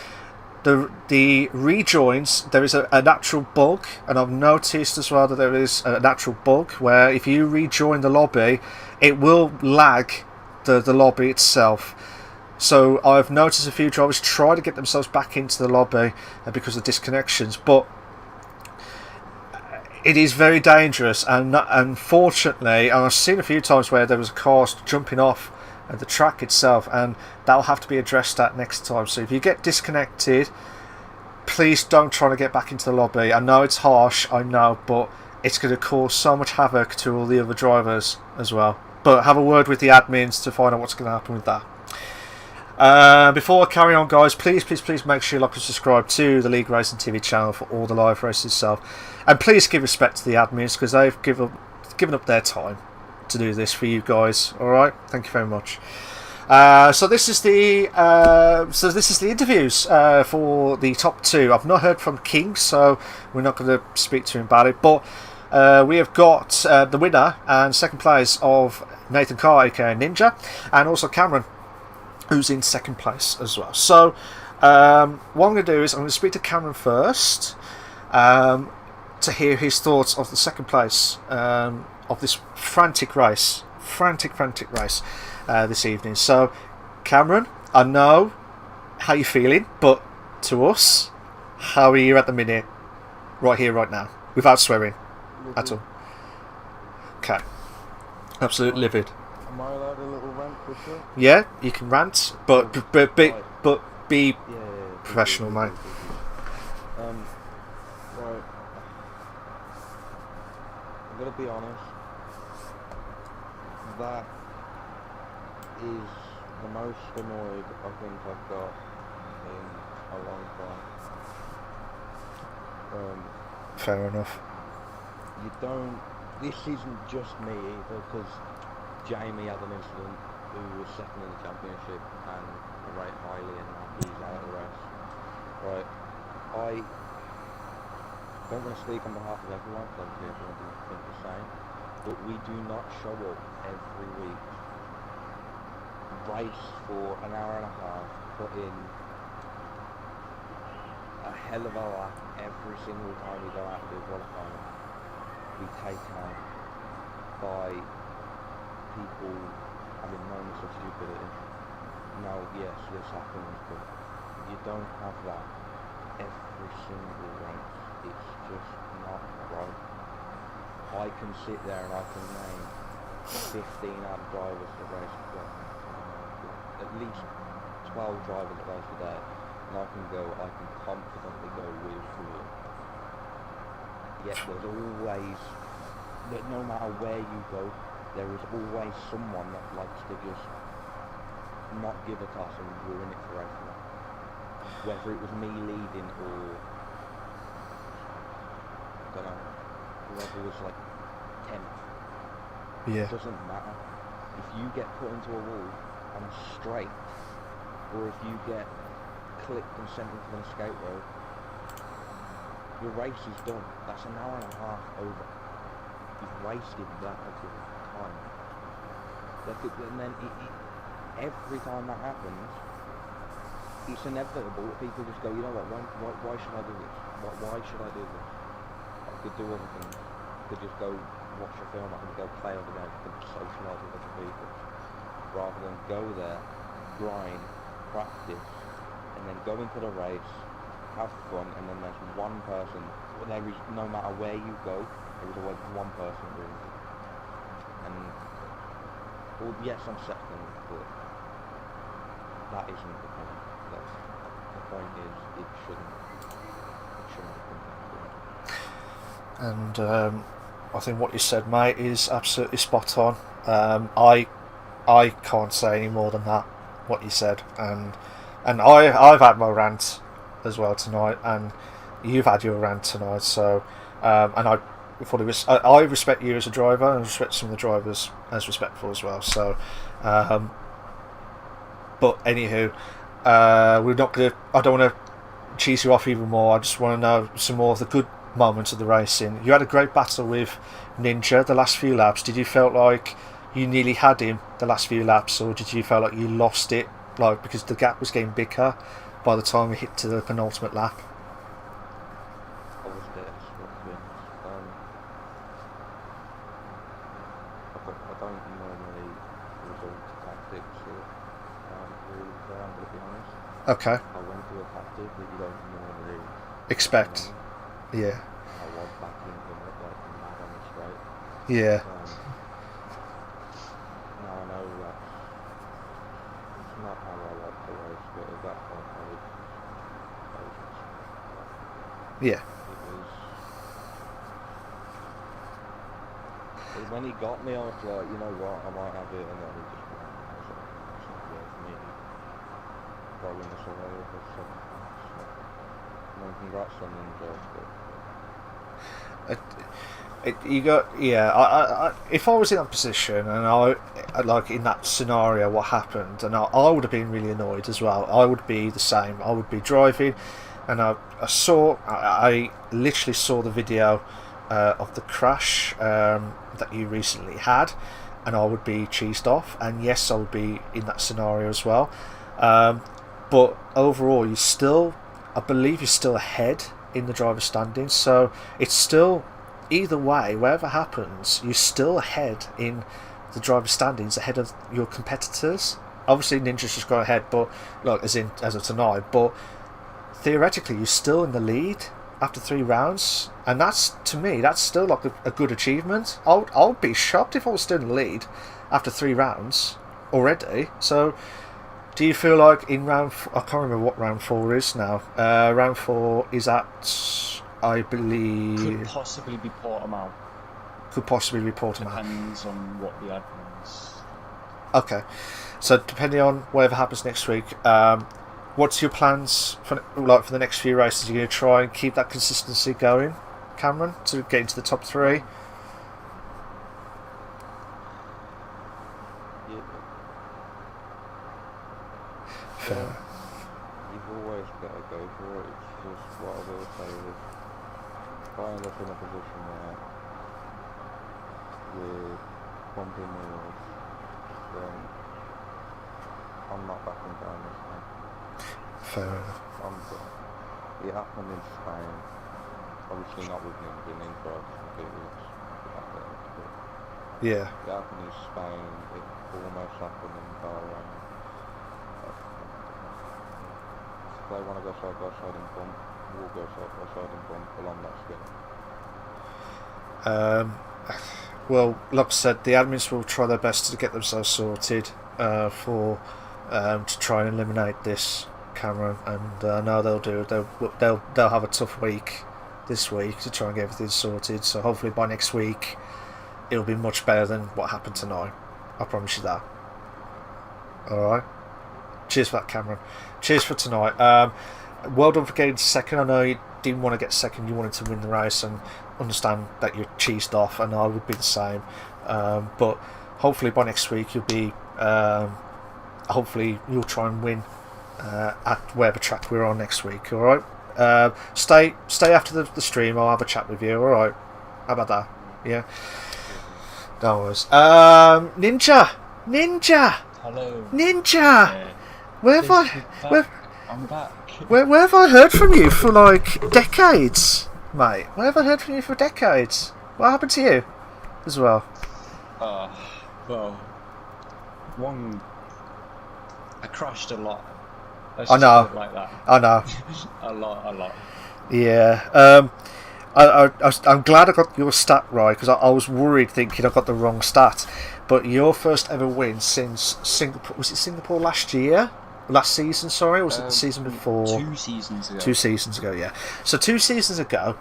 The rejoins, there is a natural bug, and I've noticed as well that there is a natural bug where if you rejoin the lobby, it will lag the lobby itself. So I've noticed a few drivers try to get themselves back into the lobby because of disconnections, but it is very dangerous. And unfortunately, and I've seen a few times where there was cars jumping off at the track itself, and that'll have to be addressed at next time. So if you get disconnected, please don't try to get back into the lobby. I know it's harsh, I know, but it's going to cause so much havoc to all the other drivers as well. But have a word with the admins to find out what's going to happen with that. Before I carry on, guys, please make sure you like and subscribe to the LeagueRacing TV channel for all the live races itself, and please give respect to the admins because they've given up their time to do this for you guys. All right, thank you very much. So this is the interviews for the top 2. I've not heard from King, so we're not going to speak to him about it. But we have got the winner and second place of Nathan Carr, aka Ninja, and also Cameron, who's in second place as well. So what I'm going to do is I'm going to speak to Cameron first to hear his thoughts of the second place of this frantic race this evening. So Cameron, I know how you're feeling, but to us, how are you at the minute, right here, right now, without swearing at all? Okay, absolutely livid. Am I allowed a little rant for sure? Yeah, you can rant, but be professional, mate. Right. I'm gonna be honest. That is the most annoyed I think I've got in a long time. Fair enough. You don't. This isn't just me either, because Jamie had an incident who was second in the championship and rate highly, and now he's out of the race. Right, I don't want to speak on behalf of everyone, because obviously everyone doesn't think the same, but we do not show up every week, race for an hour and a half, put in a hell of a lap every single time we go out to do qualifying. We take out by people having moments of stupidity. Now, yes, this happens, but you don't have that every single race. It's just not right. I can sit there and I can name 15 other drivers that race at least 12 drivers that race today, and I can confidently go with who. Yet there's always, that no matter where you go, there is always someone that likes to just not give a toss and ruin it for everyone. Whether it was me leading or, I don't know, whoever was like 10th. Yeah. It doesn't matter. If you get put into a wall on a straight, or if you get clipped and sent into an escape road, your race is done. That's an hour and a half over. You've wasted that of your time. And then every time that happens, it's inevitable that people just go, you know what, why should I do this? Why should I do this? I could do other things. I could just go watch a film, I could go play other games, I could socialise with other people. Rather than go there, grind, practice, and then go into the race, have fun, and then there's one person, there is, no matter where you go, there is always one person doing it. And, well, yes, I'm second, but that isn't the point. The point is, it shouldn't become that good. And I think what you said, mate, is absolutely spot on. I can't say any more than that. What you said, and I've had my rant as well tonight, and you've had your rant tonight. So, and I respect you as a driver, and respect some of the drivers as respectful as well. So, but anywho, we're not gonna. I don't want to cheese you off even more. I just want to know some more of the good moments of the racing. You had a great battle with Ninja the last few laps. Did you feel like you nearly had him the last few laps, or did you feel like you lost it, like because the gap was getting bigger by the time we hit to the penultimate lap? I was desperate, to be honest. I don't normally resort to tactics or rules there, I'm going to be honest. Okay. I went to a tactic that you don't normally Expect. Yeah. I was backing him up like mad on the straight. Yeah. Now I know that it's not how I like to race, but at that point I was Yeah. when he got me, I was like, you know what, I might have it, and then he just went. I was like, it's not worth me throwing this away for 7 points. So, I mean, congrats on Ninja, but If I was in that position and I like in that scenario, what happened, and I would have been really annoyed as well. I would be the same. I would be driving, and I literally saw the video of the crash that you recently had, and I would be cheesed off. And yes, I would be in that scenario as well. But overall, I believe you're still ahead in the driver's standings, so it's still, either way, whatever happens, you're still ahead in the driver's standings, ahead of your competitors. Obviously Ninja's just got ahead, but like as of tonight, but theoretically you're still in the lead after 3 rounds, and that's, to me, that's still like a good achievement. I would be shocked if I was still in the lead after 3 rounds already. So do you feel like in round I can't remember what round 4 is now. Round 4 is at, I believe, could possibly be Portimao. Depends on what the admins. Okay, so depending on whatever happens next week, what's your plans for the next few races? Are you going to try and keep that consistency going, Cameron, to get into the top 3? Fair. you've always got to go for it. It's just what I will say is, if I end up in a position where we're pumping wheels, then I'm not backing down this time. Fair enough. It happened in Spain, obviously not with Ninja. Ninja completely back there, but Yeah. it happened in Spain, it almost happened in Bahrain. If they want to go side by side and bump, will go aside and bump along that spin. Well, like I said, the admins will try their best to get themselves sorted to try and eliminate this, Cameron, and I know they'll do it. They'll have a tough week this week to try and get everything sorted. So hopefully by next week it'll be much better than what happened tonight. I promise you that. All right. Cheers for that, Cameron. Cheers for tonight. Well done for getting second. I know you didn't want to get second. You wanted to win the race, and understand that you're cheesed off, and I would be the same. But hopefully by next week you'll be. Hopefully you'll try and win at whatever track we're on next week. All right. Stay after the stream. I'll have a chat with you. All right. How about that? Yeah. No worries. Ninja. Hello. Ninja. I'm back. Where have I heard from you for like decades, mate? Where have I heard from you for decades? What happened to you as well? Well, I crashed a lot. I know. Put it like that. I know. a lot. Yeah. I'm glad I got your stat right, because I was worried thinking I got the wrong stat. But your first ever win since Singapore, was it Singapore last season, sorry, or was it the season before? 2 seasons ago. 2 seasons ago, yeah. So 2 seasons ago,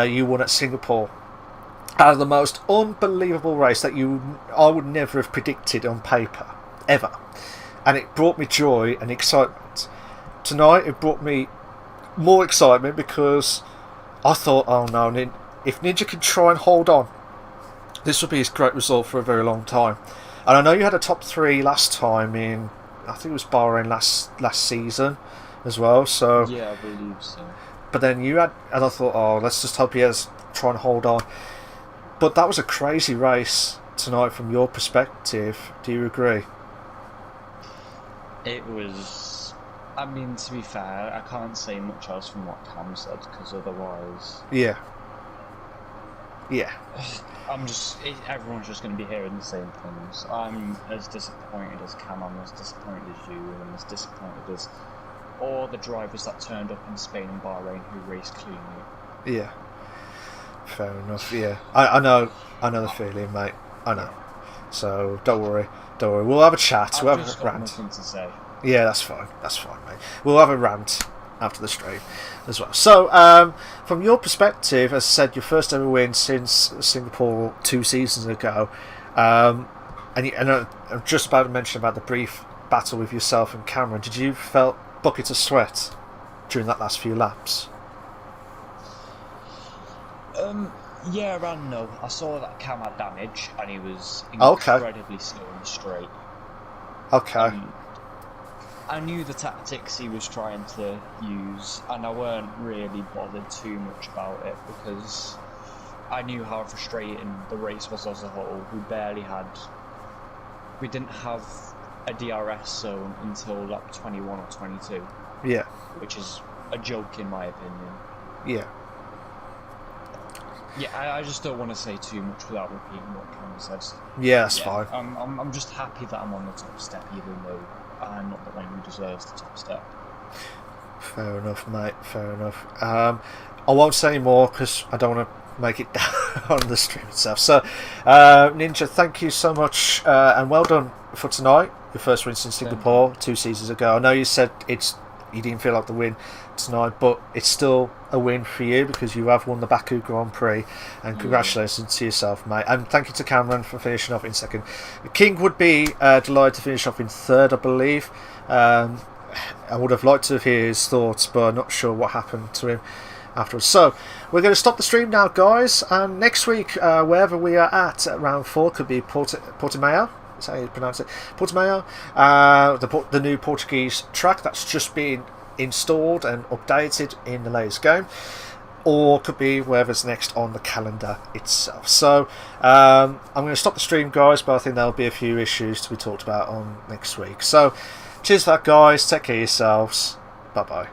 you won at Singapore. Out of the most unbelievable race that I would never have predicted on paper, ever. And it brought me joy and excitement. Tonight it brought me more excitement because I thought, oh no, if Ninja can try and hold on, this will be his great result for a very long time. And I know you had a top 3 last time in, I think it was Bahrain last season as well. So yeah, I believe so. But then you had, and I thought, oh, let's just hope he has try and hold on. But that was a crazy race tonight from your perspective. Do you agree? It was. I mean, to be fair, I can't say much else from what Cam said, because otherwise. Yeah. Everyone's just going to be hearing the same things. I'm as disappointed as Cam, I'm as disappointed as you, and I'm as disappointed as all the drivers that turned up in Spain and Bahrain who raced cleanly. Yeah. Fair enough, yeah. I know the feeling, mate. I know. So, don't worry. We'll have a chat. We'll have a rant. Nothing to say. Yeah, that's fine, mate. We'll have a rant after the stream as well. So, from your perspective, as I said, your first ever win since Singapore 2 seasons ago, and I'm just about to mention about the brief battle with yourself and Cameron. Did you felt buckets of sweat during that last few laps? Yeah and no. I saw that Cam had damage and he was incredibly slow and straight. Okay. I knew the tactics he was trying to use, and I weren't really bothered too much about it because I knew how frustrating the race was as a whole. We didn't have a DRS zone until lap 21 or 22. Yeah. Which is a joke in my opinion. Yeah. Yeah, I just don't want to say too much without repeating what Cam said. Yeah, that's fine. I'm just happy that I'm on the top step, even though I'm not the one who deserves the top step. Fair enough, mate. Fair enough. I won't say any more because I don't want to make it down on the stream itself. So, Ninja, thank you so much, and well done for tonight. Your first win since Singapore 2 seasons ago. I know you said you didn't feel like the win tonight, but it's still a win for you because you have won the Baku Grand Prix, and congratulations to yourself, mate, and thank you to Cameron for finishing off in second. King would be delighted to finish off in third, I believe. I would have liked to hear his thoughts, but I'm not sure what happened to him afterwards. So we're going to stop the stream now, guys, and next week wherever we are at round 4 could be Portimao. That's how you pronounce it. Portimao, the new Portuguese track that's just been installed and updated in the latest game, or could be wherever's next on the calendar itself. So I'm going to stop the stream, guys, but I think there'll be a few issues to be talked about on next week. So cheers for that, guys. Take care of yourselves. Bye bye.